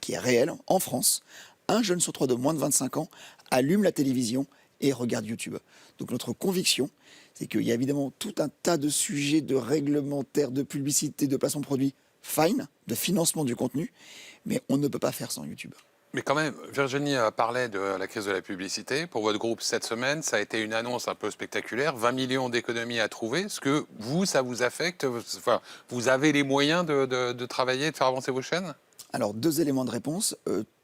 qui est réel, en France. Un jeune sur 3 de moins de 25 ans allume la télévision et regarde YouTube. Donc notre conviction, c'est qu'il y a évidemment tout un tas de sujets de réglementaires, de publicité, de placement de produits, fine, de financement du contenu, mais on ne peut pas faire sans YouTube.
Mais quand même, Virginie parlait de la crise de la publicité. Pour votre groupe, cette semaine, ça a été une annonce un peu spectaculaire. 20 millions d'économies à trouver. Est-ce que ça vous affecte? Enfin, vous avez les moyens de travailler, de faire avancer vos chaînes?
Alors, 2 éléments de réponse.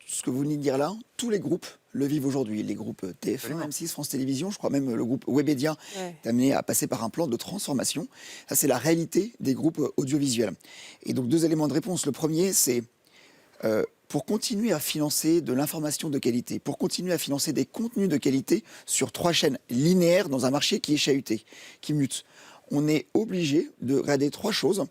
Ce que vous venez de dire là, tous les groupes le vivent aujourd'hui. Les groupes TF1, M6, France Télévisions, je crois même le groupe Webedia est amené à passer par un plan de transformation. Ça, c'est la réalité des groupes audiovisuels. Et donc, 2 éléments de réponse. Le premier, c'est pour continuer à financer de l'information de qualité, pour continuer à financer des contenus de qualité sur 3 chaînes linéaires dans un marché qui est chahuté, qui mute. On est obligé de regarder 3 choses.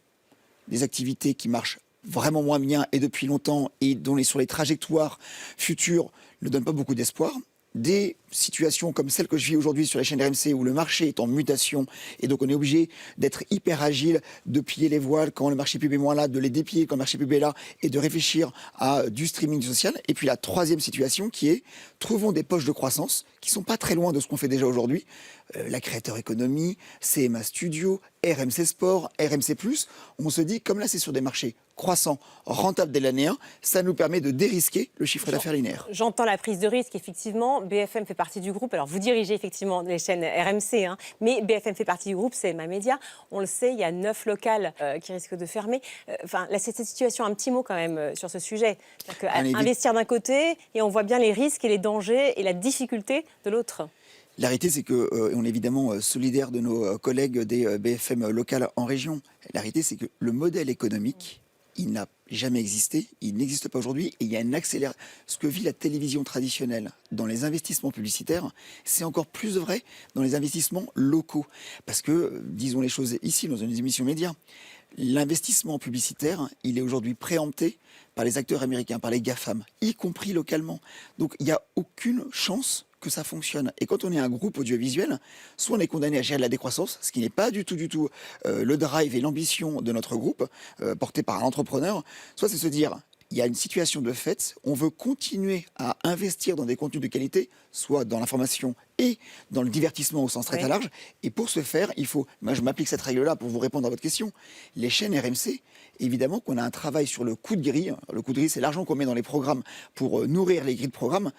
Des activités qui marchent vraiment moins bien et depuis longtemps et dont sur les trajectoires futures ne donnent pas beaucoup d'espoir. Des situations comme celle que je vis aujourd'hui sur la chaîne RMC où le marché est en mutation et donc on est obligé d'être hyper agile, de plier les voiles quand le marché pub est moins là, de les déplier quand le marché pub est là et de réfléchir à du streaming social. Et puis la 3e situation qui est trouvons des poches de croissance qui sont pas très loin de ce qu'on fait déjà aujourd'hui. La Creator Economy, CMA Studio, RMC Sport, RMC+. On se dit, comme là c'est sur des marchés croissants, rentables dès l'année 1, ça nous permet de dérisquer le chiffre d'affaires linéaire.
J'entends la prise de risque, effectivement. BFM fait partie du groupe. Alors, vous dirigez effectivement les chaînes RMC, mais BFM fait partie du groupe, c'est CMA Média. On le sait, il y a 9 locales qui risquent de fermer. Là, c'est cette situation, un petit mot quand même sur ce sujet. Investir d'un côté, et on voit bien les risques et les dangers et la difficulté de l'autre.
La réalité, c'est qu'on est évidemment solidaire de nos collègues des BFM locales en région. La réalité, c'est que le modèle économique, il n'a jamais existé, il n'existe pas aujourd'hui, et il y a une accélération. Ce que vit la télévision traditionnelle dans les investissements publicitaires, c'est encore plus vrai dans les investissements locaux. Parce que, disons les choses ici, dans une émission média, l'investissement publicitaire, il est aujourd'hui préempté par les acteurs américains, par les GAFAM, y compris localement. Donc il n'y a aucune chance que ça fonctionne. Et quand on est un groupe audiovisuel, soit on est condamné à gérer de la décroissance, ce qui n'est pas du tout le drive et l'ambition de notre groupe, porté par un entrepreneur, soit c'est se dire, il y a une situation de fait. On veut continuer à investir dans des contenus de qualité, soit dans l'information et dans le divertissement au sens très très large. Et pour ce faire, il faut, moi je m'applique cette règle-là pour vous répondre à votre question, les chaînes RMC, évidemment qu'on a un travail sur le coût de grille. Le coût de grille, c'est l'argent qu'on met dans les programmes pour nourrir les grilles de programmes.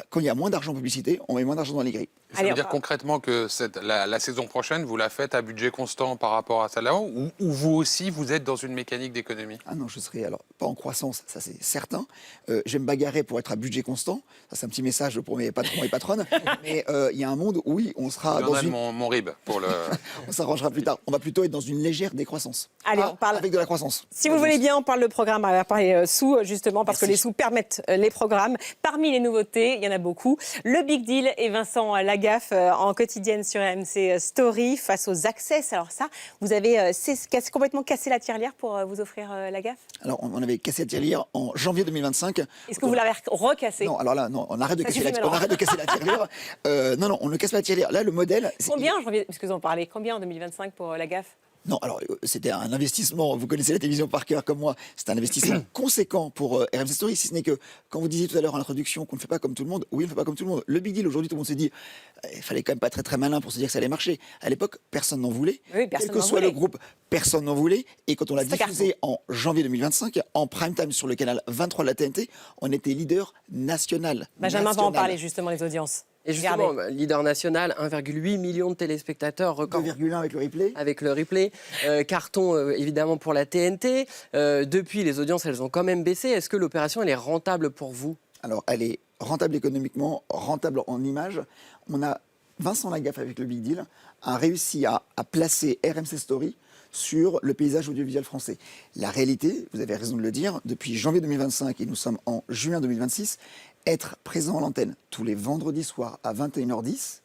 Quand il y a moins d'argent en publicité, on met moins d'argent dans les grilles.
Ça veut dire concrètement que la saison prochaine, vous la faites à budget constant par rapport à celle-là, ou vous aussi, vous êtes dans une mécanique d'économie?
Ah non, je serai alors pas en croissance, ça c'est certain. Je vais me bagarrer pour être à budget constant. Ça c'est un petit message pour mes patrons et patronnes. Mais il y a un monde où oui, on sera dans une...
mon RIB pour le...
On s'arrangera plus tard. On va plutôt être dans une légère décroissance.
Allez, on parle
avec de la croissance.
Si vous voulez bien, on parle de programme. On va parler sous, justement, parce que les sous permettent les programmes. Parmi les nouveautés, il y en a beaucoup. Le Big Deal et Vincent Lagaffe en quotidienne sur RMC Story face aux Access. Alors ça, vous avez complètement cassé la tirelire pour vous offrir Lagaffe?
Alors, on avait cassé la tirelire en janvier 2025.
Est-ce que vous l'avez recassé?
Non, alors là, non, on arrête de casser la tirelire. Non, on ne casse pas la tirelire. Là, le modèle...
Combien, excusez-moi, parler, combien en 2025 pour Lagaffe?
Non, alors c'était un investissement, vous connaissez la télévision par cœur comme moi, c'est un investissement conséquent pour RMC Story, si ce n'est que, quand vous disiez tout à l'heure en introduction qu'on ne fait pas comme tout le monde, oui, on ne fait pas comme tout le monde. Le Big Deal, aujourd'hui, tout le monde s'est dit, il fallait quand même pas très très malin pour se dire que ça allait marcher. À l'époque, personne n'en voulait.
Oui,
quel que soit le groupe, personne n'en voulait. Et quand on l'a diffusé en janvier 2025, en prime time sur le canal 23 de la TNT, on était leader national.
Benjamin va en parler justement, les audiences.
Et justement, leader national, 1,8 million de téléspectateurs, record.
2,1 avec le replay.
Avec le replay. Carton, évidemment, pour la TNT. Depuis, les audiences, elles ont quand même baissé. Est-ce que l'opération, elle est rentable pour vous?
Alors, elle est rentable économiquement, rentable en images. On a Vincent Lagaffe, avec le Big Deal, a réussi à placer RMC Story sur le paysage audiovisuel français. La réalité, vous avez raison de le dire, depuis janvier 2025 et nous sommes en juin 2026, être présent à l'antenne tous les vendredis soirs à 21h10,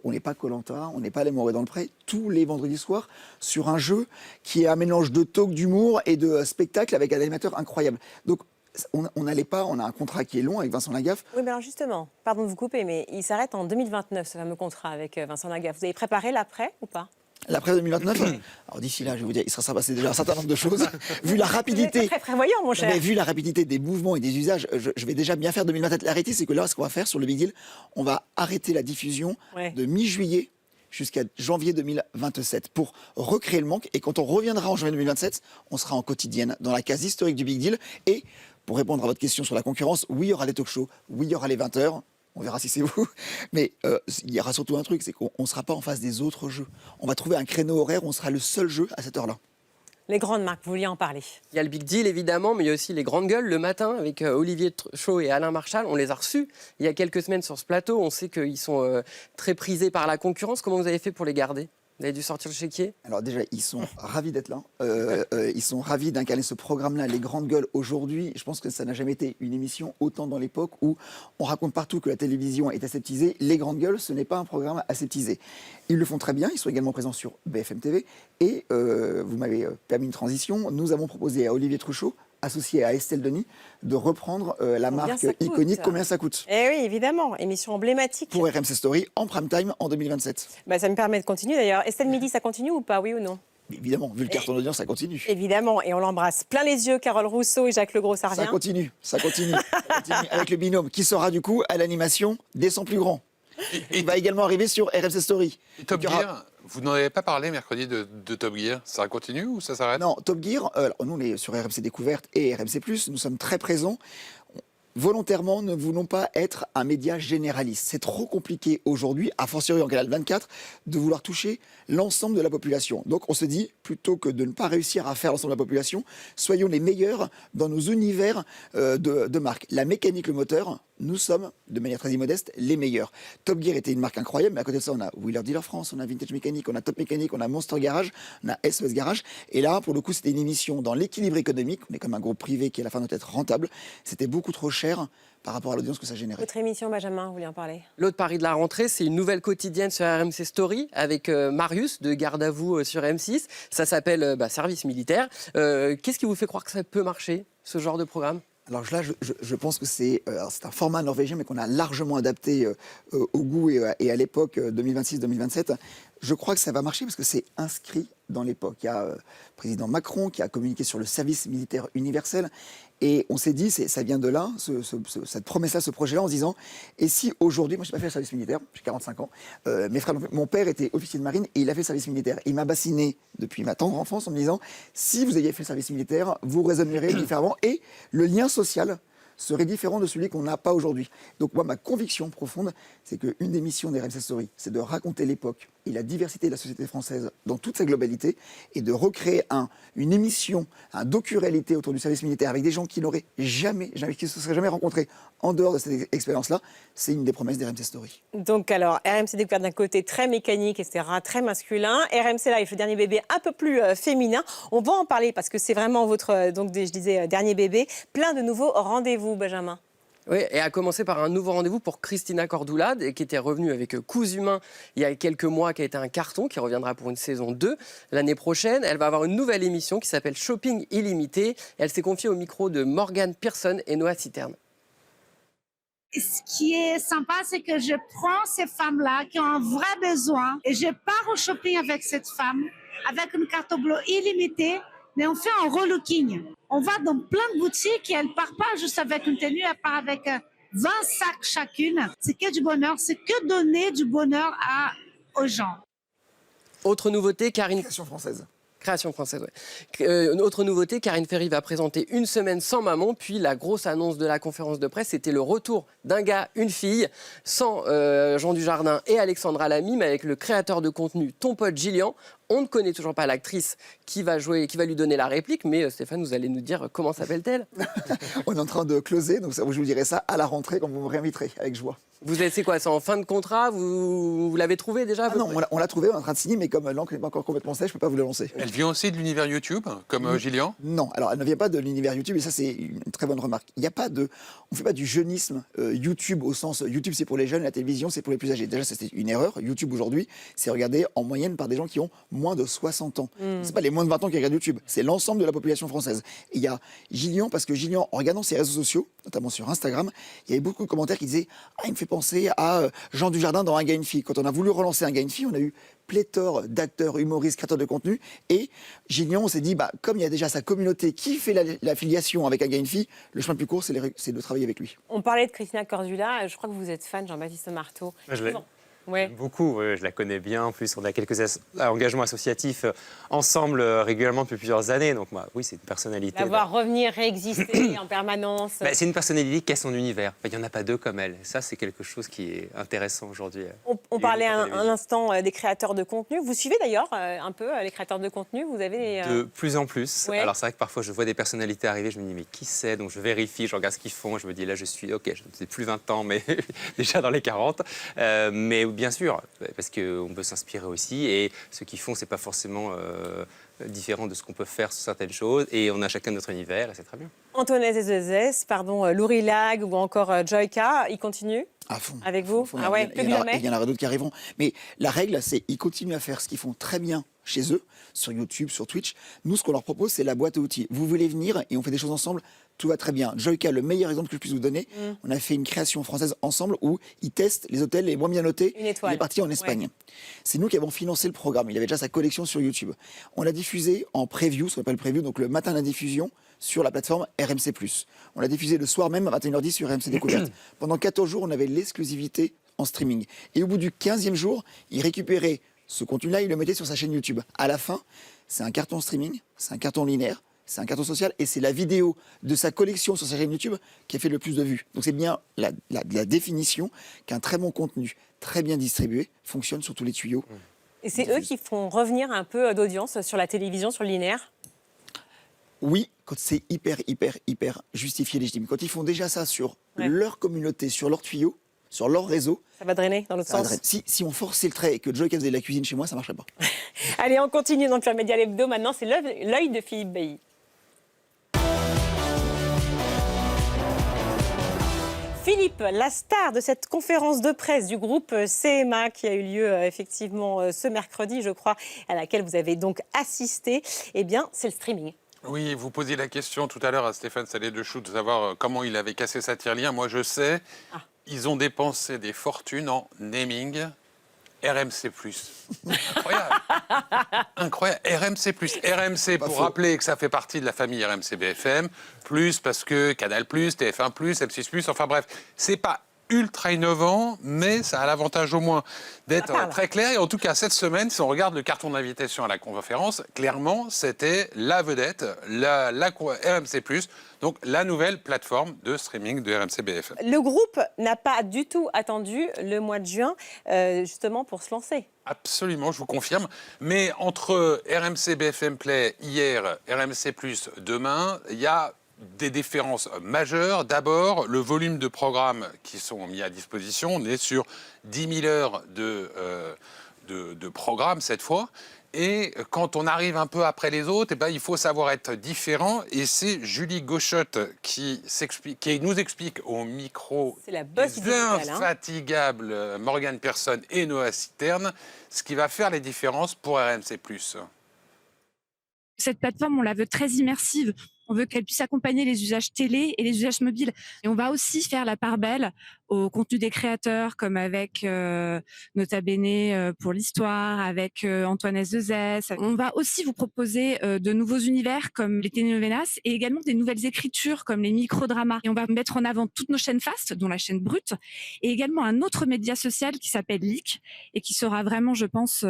on n'est pas Koh-Lanta, on n'est pas Les Morets dans le Pré, tous les vendredis soirs sur un jeu qui est un mélange de talk, d'humour et de spectacle avec un animateur incroyable. Donc on n'allait pas, on a un contrat qui est long avec Vincent Lagaffe.
Oui, mais alors justement, pardon de vous couper, mais il s'arrête en 2029, ce fameux contrat avec Vincent Lagaffe. Vous avez préparé l'après ou pas?
L'après 2029, alors d'ici là, je vais vous dire, il sera passé déjà un certain nombre de choses. Vu la rapidité,
vous êtes très prévoyant, mon cher.
Mais vu la rapidité des mouvements et des usages, je vais déjà bien faire 2027. La réalité, c'est que là, ce qu'on va faire sur le Big Deal, on va arrêter la diffusion de mi-juillet jusqu'à janvier 2027 pour recréer le manque. Et quand on reviendra en janvier 2027, on sera en quotidienne dans la case historique du Big Deal. Et pour répondre à votre question sur la concurrence, oui, il y aura les talk-shows, oui, il y aura les 20h. On verra si c'est vous. Mais il y aura surtout un truc, c'est qu'on ne sera pas en face des autres jeux. On va trouver un créneau horaire où on sera le seul jeu à cette heure-là.
Les grandes marques, vous vouliez en parler?
Il y a le Big Deal, évidemment, mais il y a aussi les grandes gueules le matin avec Olivier Truchot et Alain Marchal. On les a reçus il y a quelques semaines sur ce plateau. On sait qu'ils sont très prisés par la concurrence. Comment vous avez fait pour les garder? Vous avez dû sortir le chéquier?
Alors déjà, ils sont ravis d'être là. Ils sont ravis d'incarner ce programme-là, les grandes gueules. Aujourd'hui, je pense que ça n'a jamais été une émission autant dans l'époque où on raconte partout que la télévision est aseptisée. Les grandes gueules, ce n'est pas un programme aseptisé. Ils le font très bien. Ils sont également présents sur BFM TV. Et vous m'avez permis une transition. Nous avons proposé à Olivier Truchot, associé à Estelle Denis, de reprendre la marque iconique Combien ça coûte.
Eh oui, évidemment, émission emblématique.
Pour RMC Story, en prime time en 2027.
Ça me permet de continuer d'ailleurs. Estelle Midi, ça continue ou pas, oui ou non?
Évidemment, vu le carton d'audience, ça continue.
Évidemment, et on l'embrasse plein les yeux, Carole Rousseau et Jacques Legros, ça revient.
Ça continue. Ça continue avec le binôme qui sera du coup à l'animation des 100 plus grands. Il va également arriver sur RMC Story.
Et Top Gear, vous n'en avez pas parlé mercredi de Top Gear. Ça continue ou ça s'arrête?
Non, Top Gear, nous on est sur RMC Découverte et RMC+, nous sommes très présents. Volontairement, ne voulons pas être un média généraliste. C'est trop compliqué aujourd'hui, a fortiori en Canal 24, de vouloir toucher l'ensemble de la population. Donc on se dit, plutôt que de ne pas réussir à faire l'ensemble de la population, soyons les meilleurs dans nos univers de marque. La mécanique, le moteur, nous sommes, de manière très immodeste, les meilleurs. Top Gear était une marque incroyable, mais à côté de ça, on a Wheeler Dealer France, on a Vintage Mécanique, on a Top Mécanique, on a Monster Garage, on a SOS Garage. Et là, pour le coup, c'était une émission dans l'équilibre économique. On est comme un groupe privé qui, à la fin, doit être rentable. C'était beaucoup trop cher par rapport à l'audience que ça générait.
Votre émission, Benjamin, vous voulez en parler?
L'autre pari de la rentrée, c'est une nouvelle quotidienne sur RMC Story avec Marius de Garde à vous sur M6. Ça s'appelle Service militaire. Qu'est-ce qui vous fait croire que ça peut marcher, ce genre de programme?
Alors là, je pense que c'est un format norvégien, mais qu'on a largement adapté au goût et à l'époque 2026-2027. Je crois que ça va marcher parce que c'est inscrit dans l'époque. Il y a le président Macron qui a communiqué sur le service militaire universel. Et on s'est dit, ça vient de là, cette promesse-là, ce projet-là, en se disant, et si aujourd'hui, moi je n'ai pas fait le service militaire, j'ai 45 ans, mes frères, mon père était officier de marine et il a fait le service militaire. Il m'a bassiné depuis ma tendre enfance en me disant, si vous aviez fait le service militaire, vous raisonnerez différemment et le lien social serait différent de celui qu'on n'a pas aujourd'hui. Donc moi, ma conviction profonde, c'est qu'une des missions des RMC Story, c'est de raconter l'époque et la diversité de la société française dans toute sa globalité et de recréer une émission, un docu-réalité autour du service militaire avec des gens qui n'auraient jamais, qui ne se seraient jamais rencontrés en dehors de cette expérience-là. C'est une des promesses des RMC Story.
Donc alors, RMC Découverte d'un côté très mécanique, etc., très masculin. RMC Live, le dernier bébé, un peu plus féminin. On va en parler parce que c'est vraiment votre, je disais, dernier bébé. Plein de nouveaux rendez-vous, Benjamin.
Oui, et à commencer par un nouveau rendez-vous pour Christina Cordula, qui était revenue avec Coups Humains il y a quelques mois, qui a été un carton, qui reviendra pour une saison 2 l'année prochaine. Elle va avoir une nouvelle émission qui s'appelle Shopping Illimité. Elle s'est confiée au micro de Morgane Pearson et Noah Citerne.
Ce qui est sympa, c'est que je prends ces femmes-là qui ont un vrai besoin et je pars au shopping avec cette femme, avec une carte bleue illimitée, mais on fait un relooking. On va dans plein de boutiques et elle ne part pas juste avec une tenue, elle part avec 20 sacs chacune. C'est que du bonheur, c'est que donner du bonheur aux gens.
Autre nouveauté,
Création française.
Création française, oui. Autre nouveauté, Karine Ferry va présenter Une semaine sans maman. Puis la grosse annonce de la conférence de presse, c'était le retour d'un gars, une fille, sans Jean Dujardin et Alexandra Lamy, mais avec le créateur de contenu, ton pote Gillian. On ne connaît toujours pas l'actrice qui va lui donner la réplique, mais Stéphane, vous allez nous dire comment s'appelle-t-elle.
On est en train de closer, donc je vous dirai ça à la rentrée quand vous me réinviterez, avec joie.
C'est quoi, c'est en fin de contrat? Vous l'avez trouvé déjà?
Non, on l'a trouvé, on est en train de signer, mais comme l'encre n'est pas encore complètement sèche, je ne peux pas vous le lancer.
Elle vient aussi de l'univers YouTube, comme Gillian?
Non, alors elle ne vient pas de l'univers YouTube, et ça c'est une très bonne remarque. On ne fait pas du jeunisme YouTube au sens YouTube c'est pour les jeunes, la télévision c'est pour les plus âgés. Déjà c'était une erreur. YouTube aujourd'hui, c'est regardé en moyenne par des gens qui ont moins de 60 ans. C'est pas les moins de 20 ans qui regardent YouTube, c'est l'ensemble de la population française. Et il y a Gillian, parce que Gillian, en regardant ses réseaux sociaux, notamment sur Instagram, il y avait beaucoup de commentaires qui disaient « Ah, il me fait penser à Jean Dujardin dans Un gars, une fille ». Quand on a voulu relancer Un gars, une fille, on a eu pléthore d'acteurs, humoristes, créateurs de contenu. Et Gillian, on s'est dit, comme il y a déjà sa communauté qui fait l'affiliation avec Un gars, une fille, le chemin le plus court, c'est de travailler avec lui.
On parlait de Christina Cordula. Je crois que vous êtes fan, Jean-Baptiste Marteau.
Ouais. Beaucoup, je la connais bien. En plus, on a quelques engagements associatifs ensemble régulièrement depuis plusieurs années. Donc, oui, c'est une personnalité.
La voir revenir, réexister en permanence.
C'est une personnalité qui a son univers. Il n'y en a pas deux comme elle. Ça, c'est quelque chose qui est intéressant aujourd'hui.
On parlait un instant des créateurs de contenu. Vous suivez d'ailleurs un peu les créateurs de contenu? Vous avez
de plus en plus.
Ouais.
Alors, c'est vrai que parfois, je vois des personnalités arriver. Je me dis, mais qui c'est? Donc, je vérifie, je regarde ce qu'ils font. Je me dis, là, je suis, OK, je n'ai plus 20 ans, mais déjà dans les 40. Mais bien sûr, parce qu'on peut s'inspirer aussi, et ce qu'ils font, c'est pas forcément différent de ce qu'on peut faire sur certaines choses, et on a chacun notre univers, et c'est très bien.
Antoinette Zezès, Laurie Lag ou encore Joyka, ils continuent
à fond.
Avec vous?
Ah ouais, il y en aura d'autres qui arriveront. Mais la règle, c'est qu'ils continuent à faire ce qu'ils font très bien chez eux, sur YouTube, sur Twitch. Nous, ce qu'on leur propose, c'est la boîte à outils. Vous voulez venir et on fait des choses ensemble, tout va très bien. Joyka, le meilleur exemple que je puisse vous donner, on a fait une création française ensemble où ils testent les hôtels les moins bien notés. Il est parti en Espagne. Ouais. C'est nous qui avons financé le programme. Il avait déjà sa collection sur YouTube. On l'a diffusé en preview, ce qu'on appelle preview, donc le matin de la diffusion, sur la plateforme RMC+. On l'a diffusé le soir même à 21h10 sur RMC Découverte. Pendant 14 jours, on avait l'exclusivité en streaming. Et au bout du 15e jour, il récupérait ce contenu-là, il le mettait sur sa chaîne YouTube. À la fin, c'est un carton streaming, c'est un carton linéaire, c'est un carton social, et c'est la vidéo de sa collection sur sa chaîne YouTube qui a fait le plus de vues. Donc c'est bien la définition qu'un très bon contenu, très bien distribué, fonctionne sur tous les tuyaux.
Et c'est eux qui font revenir un peu d'audience sur la télévision, sur le linéaire?
Oui, quand c'est hyper justifié, légitime. Quand ils font déjà ça sur leur communauté, sur leur tuyau, sur leur réseau...
Ça va drainer dans l'autre sens.
Si on forçait le trait et que Joyka faisait de la cuisine chez moi, ça ne marcherait pas.
Allez, on continue dans le Média Hebdo. Maintenant, c'est l'œil de Philippe Bailly. Philippe, la star de cette conférence de presse du groupe CMA qui a eu lieu effectivement ce mercredi, je crois, à laquelle vous avez donc assisté, eh bien, c'est le streaming.
Oui, vous posiez la question tout à l'heure à Stéphane Salé-Dechoux de savoir comment il avait cassé sa tirelire. Moi, je sais, ils ont dépensé des fortunes en naming RMC+. Incroyable. Incroyable. RMC+. RMC, pour rappeler que ça fait partie de la famille RMC BFM, plus parce que Canal+, TF1+, M6+, enfin bref, c'est pas ultra innovant, mais ça a l'avantage au moins d'être très clair. Et en tout cas, cette semaine, si on regarde le carton d'invitation à la conférence, clairement, c'était la vedette, la RMC+, donc la nouvelle plateforme de streaming de RMC BFM.
Le groupe n'a pas du tout attendu le mois de juin, justement, pour se lancer.
Absolument, je vous confirme. Mais entre RMC BFM Play hier, RMC+, demain, il y a des différences majeures. D'abord, le volume de programmes qui sont mis à disposition. On est sur 10 000 heures de programmes cette fois. Et quand on arrive un peu après les autres, eh ben, il faut savoir être différent. Et c'est Julie Gauchotte qui nous explique au micro l'infatigable Morgane Persson et Noah Citerne ce qui va faire les différences pour RMC+.
Cette plateforme, on la veut très immersive. On veut qu'elle puisse accompagner les usages télé et les usages mobiles. Et on va aussi faire la part belle au contenu des créateurs, comme avec Nota Bene pour l'histoire, avec Antoine S2S. On va aussi vous proposer de nouveaux univers comme les telenovelas et également des nouvelles écritures comme les microdramas. Et on va mettre en avant toutes nos chaînes fast, dont la chaîne Brut, et également un autre média social qui s'appelle Leak et qui saura vraiment, je pense,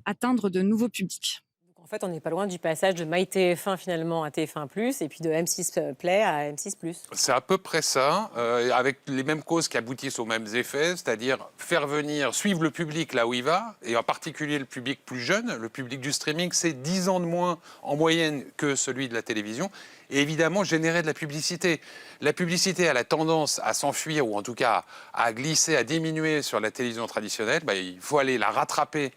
atteindre de nouveaux publics.
En fait, on n'est pas loin du passage de MyTF1 finalement à TF1+, et puis de M6 Play à M6+.
C'est à peu près ça, avec les mêmes causes qui aboutissent aux mêmes effets, c'est-à-dire faire venir, suivre le public là où il va, et en particulier le public plus jeune. Le public du streaming, c'est 10 ans de moins en moyenne que celui de la télévision. Et évidemment, générer de la publicité. La publicité, elle a tendance à s'enfuir, ou en tout cas à glisser, à diminuer sur la télévision traditionnelle. Il faut aller la rattraper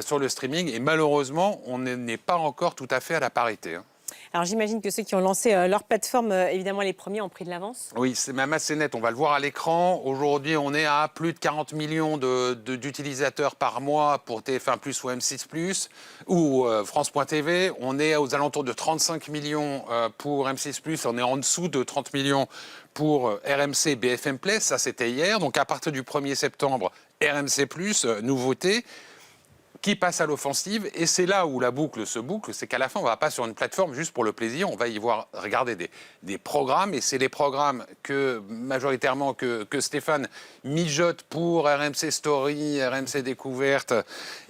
sur le streaming. Et malheureusement, on n'est pas encore tout à fait à la parité.
Alors j'imagine que ceux qui ont lancé leur plateforme, évidemment les premiers, ont pris de l'avance.
Oui, c'est même assez net, on va le voir à l'écran. Aujourd'hui, on est à plus de 40 millions d'utilisateurs par mois pour TF1+, ou M6+, ou France.tv. On est aux alentours de 35 millions pour M6+, on est en dessous de 30 millions pour RMC BFM Play, ça c'était hier. Donc à partir du 1er septembre, RMC+, nouveauté, qui passe à l'offensive, et c'est là où la boucle se boucle, c'est qu'à la fin, on ne va pas sur une plateforme juste pour le plaisir, on va y voir regarder des programmes, et c'est les programmes que, majoritairement, que Stéphane mijote pour RMC Story, RMC Découverte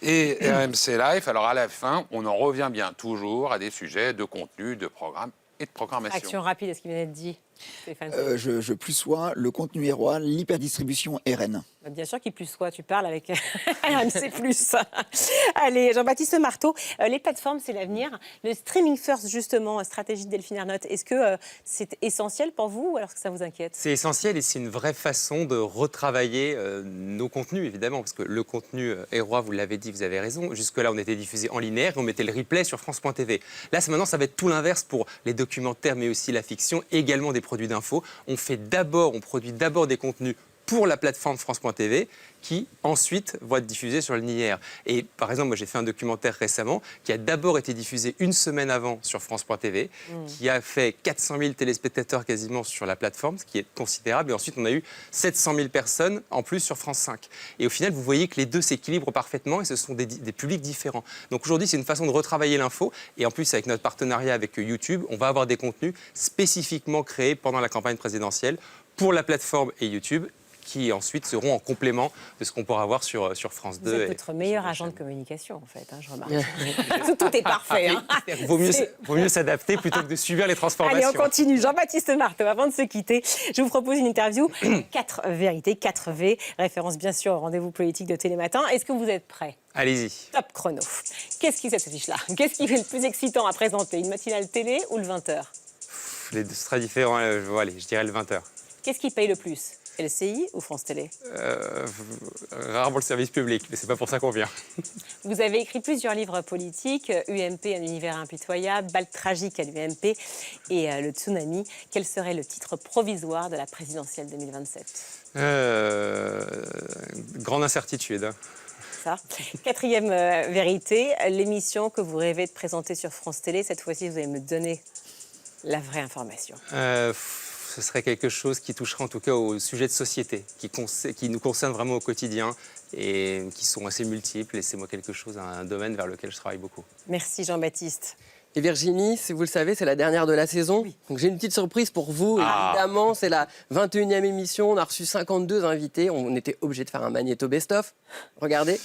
et RMC Live. Alors à la fin, on en revient bien toujours à des sujets de contenu, de programme et de programmation.
Action rapide, est-ce qu'il vient d'être dit, Stéphane?
Je plus sois le contenu est roi, l'hyperdistribution RN.
Bien sûr qu'il plus soit, tu parles avec RMC+. Allez, Jean-Baptiste Marteau, les plateformes, c'est l'avenir. Le streaming first, justement, stratégie de Delphine Ernotte, est-ce que c'est essentiel pour vous ou alors que ça vous inquiète?
C'est essentiel et c'est une vraie façon de retravailler nos contenus, évidemment, parce que le contenu est roi, vous l'avez dit, vous avez raison. Jusque-là, on était diffusé en linéaire et on mettait le replay sur France.tv. Là, maintenant, ça va être tout l'inverse pour les documentaires, mais aussi la fiction, également des produits d'infos. On produit d'abord des contenus pour la plateforme France.tv qui ensuite vont être diffusés sur le linéaire. Et par exemple, moi j'ai fait un documentaire récemment qui a d'abord été diffusé une semaine avant sur France.tv, qui a fait 400 000 téléspectateurs quasiment sur la plateforme, ce qui est considérable. Et ensuite, on a eu 700 000 personnes en plus sur France 5. Et au final, vous voyez que les deux s'équilibrent parfaitement et ce sont des publics différents. Donc aujourd'hui, c'est une façon de retravailler l'info. Et en plus, avec notre partenariat avec YouTube, on va avoir des contenus spécifiquement créés pendant la campagne présidentielle pour la plateforme et YouTube, qui ensuite seront en complément de ce qu'on pourra voir sur France 2.
Vous êtes votre meilleur agent de communication, en fait, je remarque. Tout est parfait.
Vaut mieux s'adapter plutôt que de subir les transformations.
Allez, on continue. Jean-Baptiste Marteau, avant de se quitter, je vous propose une interview 4 vérités, 4 V, référence bien sûr au rendez-vous politique de Télématin. Est-ce que vous êtes prêts?
Allez-y.
Top chrono. Qu'est-ce qui s'affiche là? Qu'est-ce qui est le plus excitant à présenter? Une matinale télé ou le 20h?
Les deux sont très différents. Allez, je dirais le 20h.
Qu'est-ce qui paye le plus? LCI ou France Télé?
Rarement le service public, mais c'est pas pour ça qu'on vient.
Vous avez écrit plusieurs livres politiques, UMP, un univers impitoyable, Balle tragique à l'UMP et le tsunami. Quel serait le titre provisoire de la présidentielle 2027?
Grande incertitude.
Ça. 4e vérité, l'émission que vous rêvez de présenter sur France Télé. Cette fois-ci, vous allez me donner la vraie information.
ce serait quelque chose qui toucherait en tout cas aux sujets de société, qui nous concernent vraiment au quotidien et qui sont assez multiples. Et c'est moi un domaine vers lequel je travaille beaucoup.
Merci Jean-Baptiste.
Et Virginie, si vous le savez, c'est la dernière de la saison. Oui. Donc j'ai une petite surprise pour vous. Évidemment, c'est la 21e émission. On a reçu 52 invités. On était obligé de faire un magnéto best-of. Regardez.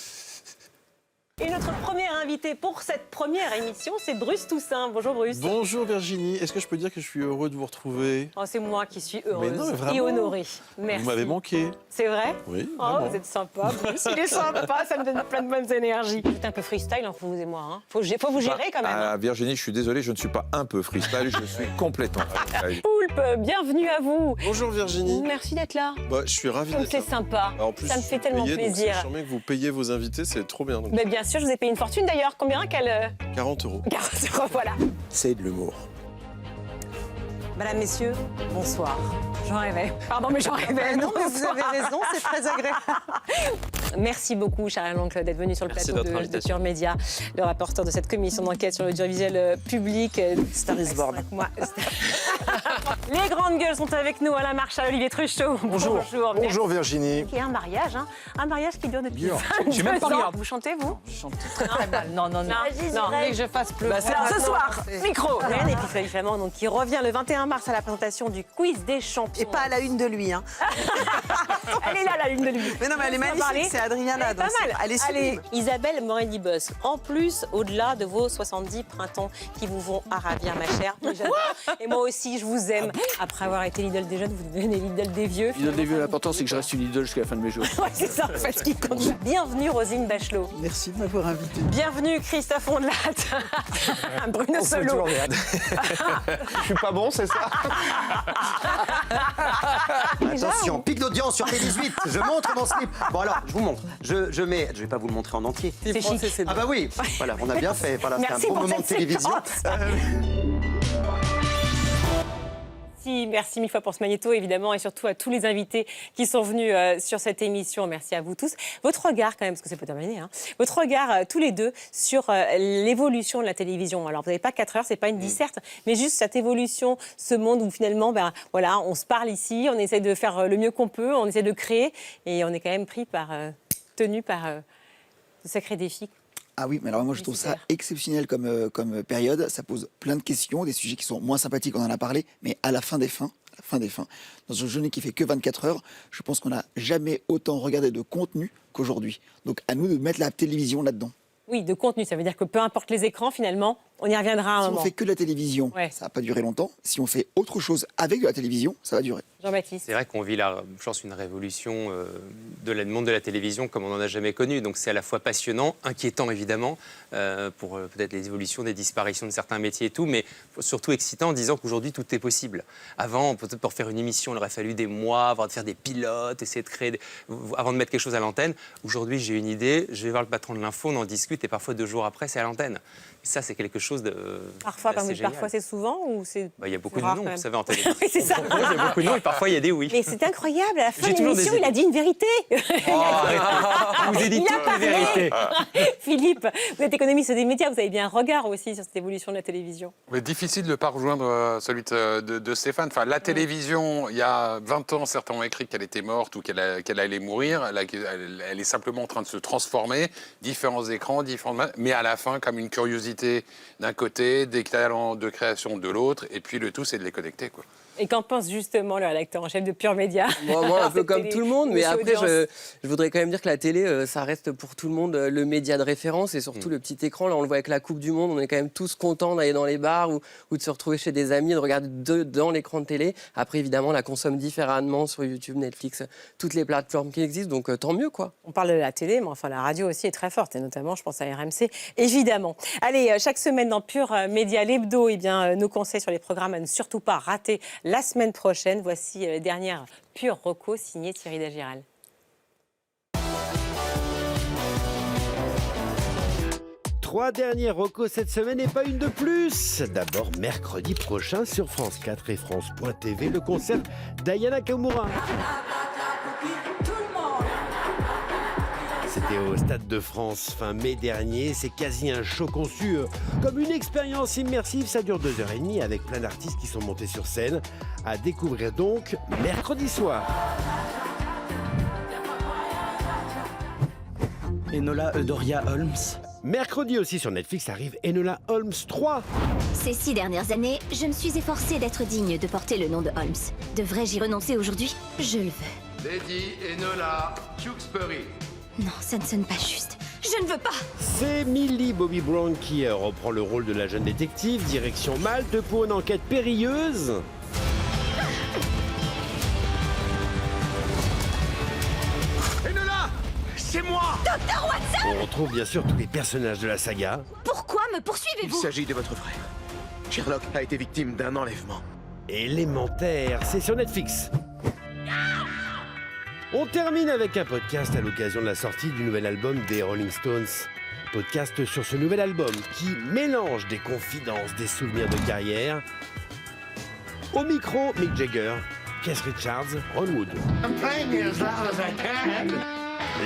Et notre premier invité pour cette première émission, c'est Bruce Toussaint. Bonjour Bruce.
Bonjour Virginie. Est-ce que je peux dire que je suis heureux de vous retrouver?
Oh, c'est moi qui suis heureuse
mais
et honorée. Merci.
Vous m'avez manqué.
C'est vrai?
Oui.
Oh,
vraiment.
vous êtes sympa, Bruce. Il est sympa, ça me donne plein de bonnes énergies. C'est un peu freestyle entre vous et moi. Hein. Faut vous gérer quand même.
Ah, Virginie, je suis désolé, je ne suis pas un peu freestyle, je suis complètement freestyle.
Poulpe, bienvenue à vous.
Bonjour Virginie.
Merci d'être là.
Bah, je suis ravi d'être là.
C'est sympa.
En plus,
ça me fait tellement plaisir.
Je sens que vous payez vos invités, c'est trop bien. Donc.
Mais bien sûr, je vous ai payé une fortune d'ailleurs. Combien
40 €.
40 €, voilà.
C'est de l'humour.
Madame, messieurs, bonsoir. J'en rêvais. Pardon, mais j'en rêvais.
Non, mais vous avez raison, c'est très agréable.
Merci beaucoup, Charles Loncle, d'être venu sur le plateau de Pure Média, le rapporteur de cette commission d'enquête sur l'audiovisuel public.
Star is born.
Les grandes gueules sont avec nous, Alain Marchal, Olivier Truchot.
Bonjour. Bonjour Virginie.
Il y a un mariage, un mariage qui dure depuis 22 ans. Vous chantez, vous?
Je chante très mal. Non, que je fasse pleurer.
Ce soir, micro. Et puis Flavie Flamand, donc, qui revient le 21 mars à la présentation du quiz des champions.
Et pas à la une de lui. Hein.
Elle est là, la une de lui.
Mais non, mais elle est magnifique, c'est Adriana.
Pas mal.
Elle est
Allez,
sublime.
Isabelle Morelli-Bosque. En plus, au-delà de vos 70 printemps qui vous vont à ravir, ma chère. Et moi aussi, je vous aime. Après avoir été l'idole des jeunes, vous devenez l'idole des vieux.
L'idole des vieux, l'important, c'est que je reste une idole jusqu'à la fin de mes jours.
Ouais, c'est ça, en fait, ce qui compte. Bienvenue, Roselyne Bachelot.
Merci de m'avoir invité.
Bienvenue, Christophe Ondelat. Bruno Solo.
Je suis pas bon, c'est ça? Attention, pic d'audience sur T18, je montre mon slip. Bon alors, je vous montre. Je vais pas vous le montrer en entier.
C'est chic.
Ah bah oui, voilà, on a bien fait. Voilà, c'est un
Merci
bon
pour
moment de
cette
télévision.
Merci mille fois pour ce magnéto, évidemment, et surtout à tous les invités qui sont venus sur cette émission. Merci à vous tous. Votre regard, quand même, parce que c'est pas terminé, hein, votre regard, tous les deux, sur l'évolution de la télévision. Alors, vous n'avez pas 4 heures, c'est pas une disserte, mais juste cette évolution, ce monde où finalement, voilà, on se parle ici, on essaie de faire le mieux qu'on peut, on essaie de créer, et on est quand même tenu par de sacrés défis.
Ah oui, mais alors moi je trouve ça exceptionnel comme période. Ça pose plein de questions, des sujets qui sont moins sympathiques, on en a parlé, mais à la fin des fins, dans une journée qui fait que 24 heures, je pense qu'on n'a jamais autant regardé de contenu qu'aujourd'hui. Donc à nous de mettre la télévision là-dedans.
Oui, de contenu, ça veut dire que peu importe les écrans, finalement, on y reviendra à un moment.
Si on fait que de la télévision, ça va pas durer longtemps. Si on fait autre chose avec de la télévision, ça va durer.
Jean-Baptiste.
C'est vrai qu'on vit là, je pense, une révolution du monde de la télévision comme on n'en a jamais connu. Donc c'est à la fois passionnant, inquiétant évidemment, pour peut-être les évolutions, des disparitions de certains métiers et tout, mais surtout excitant en disant qu'aujourd'hui tout est possible. Avant, peut-être pour faire une émission, il aurait fallu des mois, avant de faire des pilotes, essayer de créer, avant de mettre quelque chose à l'antenne. Aujourd'hui, j'ai une idée, je vais voir le patron de l'info, on en discute et parfois 2 jours après, c'est à l'antenne. Et ça, c'est quelque chose de.
Parfois, parfois c'est souvent ou c'est.
Il y a beaucoup de noms, vous savez, en télé.
Oui, c'est ça.
Il y a beaucoup de noms et parfois il y a des oui.
Mais c'est incroyable, à la fin de l'émission, il a dit une vérité.
Vous avez dit toutes les vérités.
Philippe, vous êtes économiste des médias, vous avez bien un regard aussi sur cette évolution de la télévision.
Mais difficile de ne pas rejoindre celui de Stéphane. Enfin, la télévision, il y a 20 ans, certains ont écrit qu'elle était morte ou qu'elle allait mourir. Elle est simplement en train de se transformer. Différents écrans, mais à la fin, comme une curiosité d'un côté, des talents de création de l'autre, et puis le tout, c'est de les connecter, quoi.
Et qu'en pense justement le rédacteur en chef de Pure Média?
Moi, un peu comme tout le monde, mais après, je voudrais quand même dire que la télé, ça reste pour tout le monde le média de référence, et surtout le petit écran. Là, on le voit avec la Coupe du Monde, on est quand même tous contents d'aller dans les bars ou de se retrouver chez des amis, de regarder dans l'écran de télé. Après, évidemment, on la consomme différemment sur YouTube, Netflix, toutes les plateformes qui existent, donc tant mieux, quoi.
On parle de la télé, mais enfin, la radio aussi est très forte, et notamment, je pense à RMC, évidemment. Allez, chaque semaine dans Pure Média, l'hebdo, nos conseils sur les programmes à ne surtout pas rater la semaine prochaine. Voici les dernières Pure Reco signées Thierry Dagiral.
Trois dernières recos cette semaine et pas une de plus. D'abord, mercredi prochain sur France 4 et France.tv, le concert d'Aya Nakamura. C'était au Stade de France fin mai dernier. C'est quasi un show conçu comme une expérience immersive. Ça dure 2h30 avec plein d'artistes qui sont montés sur scène. À découvrir donc mercredi soir.
Enola Eudoria Holmes.
Mercredi aussi sur Netflix arrive Enola Holmes 3.
Ces 6 dernières années, je me suis efforcée d'être digne de porter le nom de Holmes. Devrais-je y renoncer aujourd'hui? Je le veux.
Lady Enola Tewksbury.
Non, ça ne sonne pas juste. Je ne veux pas.
C'est Millie Bobby Brown qui reprend le rôle de la jeune détective, direction Malte pour une enquête périlleuse.
Enola, c'est moi.
Dr. Watson.
On retrouve bien sûr tous les personnages de la saga.
Pourquoi me
Il
poursuivez-vous?
s'agit de votre frère. Sherlock a été victime d'un enlèvement.
Élémentaire, c'est sur Netflix. On termine avec un podcast à l'occasion de la sortie du nouvel album des Rolling Stones. Podcast sur ce nouvel album qui mélange des confidences, des souvenirs de carrière. Au micro, Mick Jagger, Keith Richards, Ron Wood.
I'm playing as loud as I can.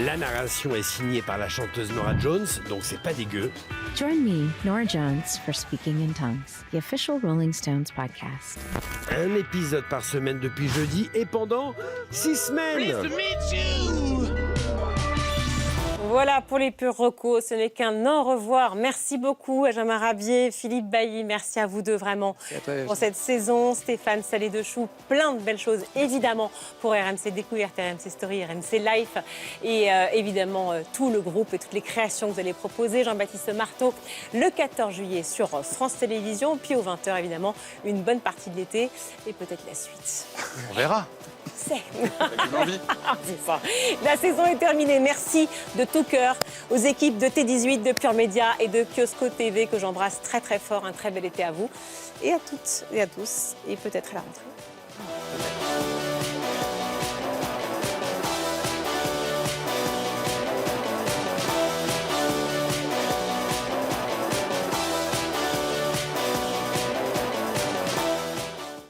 La narration est signée par la chanteuse Norah Jones, donc c'est pas dégueu.
Join me, Norah Jones, for Speaking in Tongues, the official Rolling Stones podcast.
Un épisode par semaine depuis jeudi et pendant 6 semaines.
Voilà pour les purs recos, ce n'est qu'un au revoir. Merci beaucoup à Jean-Marc Rabier, Philippe Bailly, merci à vous deux vraiment pour cette saison. Stéphane Salé-Dechoux, plein de belles choses évidemment pour RMC Découverte, RMC Story, RMC Life et évidemment tout le groupe et toutes les créations que vous allez proposer. Jean-Baptiste Marteau le 14 juillet sur France Télévisions, puis aux 20h évidemment une bonne partie de l'été et peut-être la suite.
On verra.
C'est ça. La saison est terminée. Merci de tout cœur aux équipes de T18, de Pure Média et de Kiosco TV que j'embrasse très très fort. Un très bel été à vous et à toutes et à tous et peut-être à la rentrée.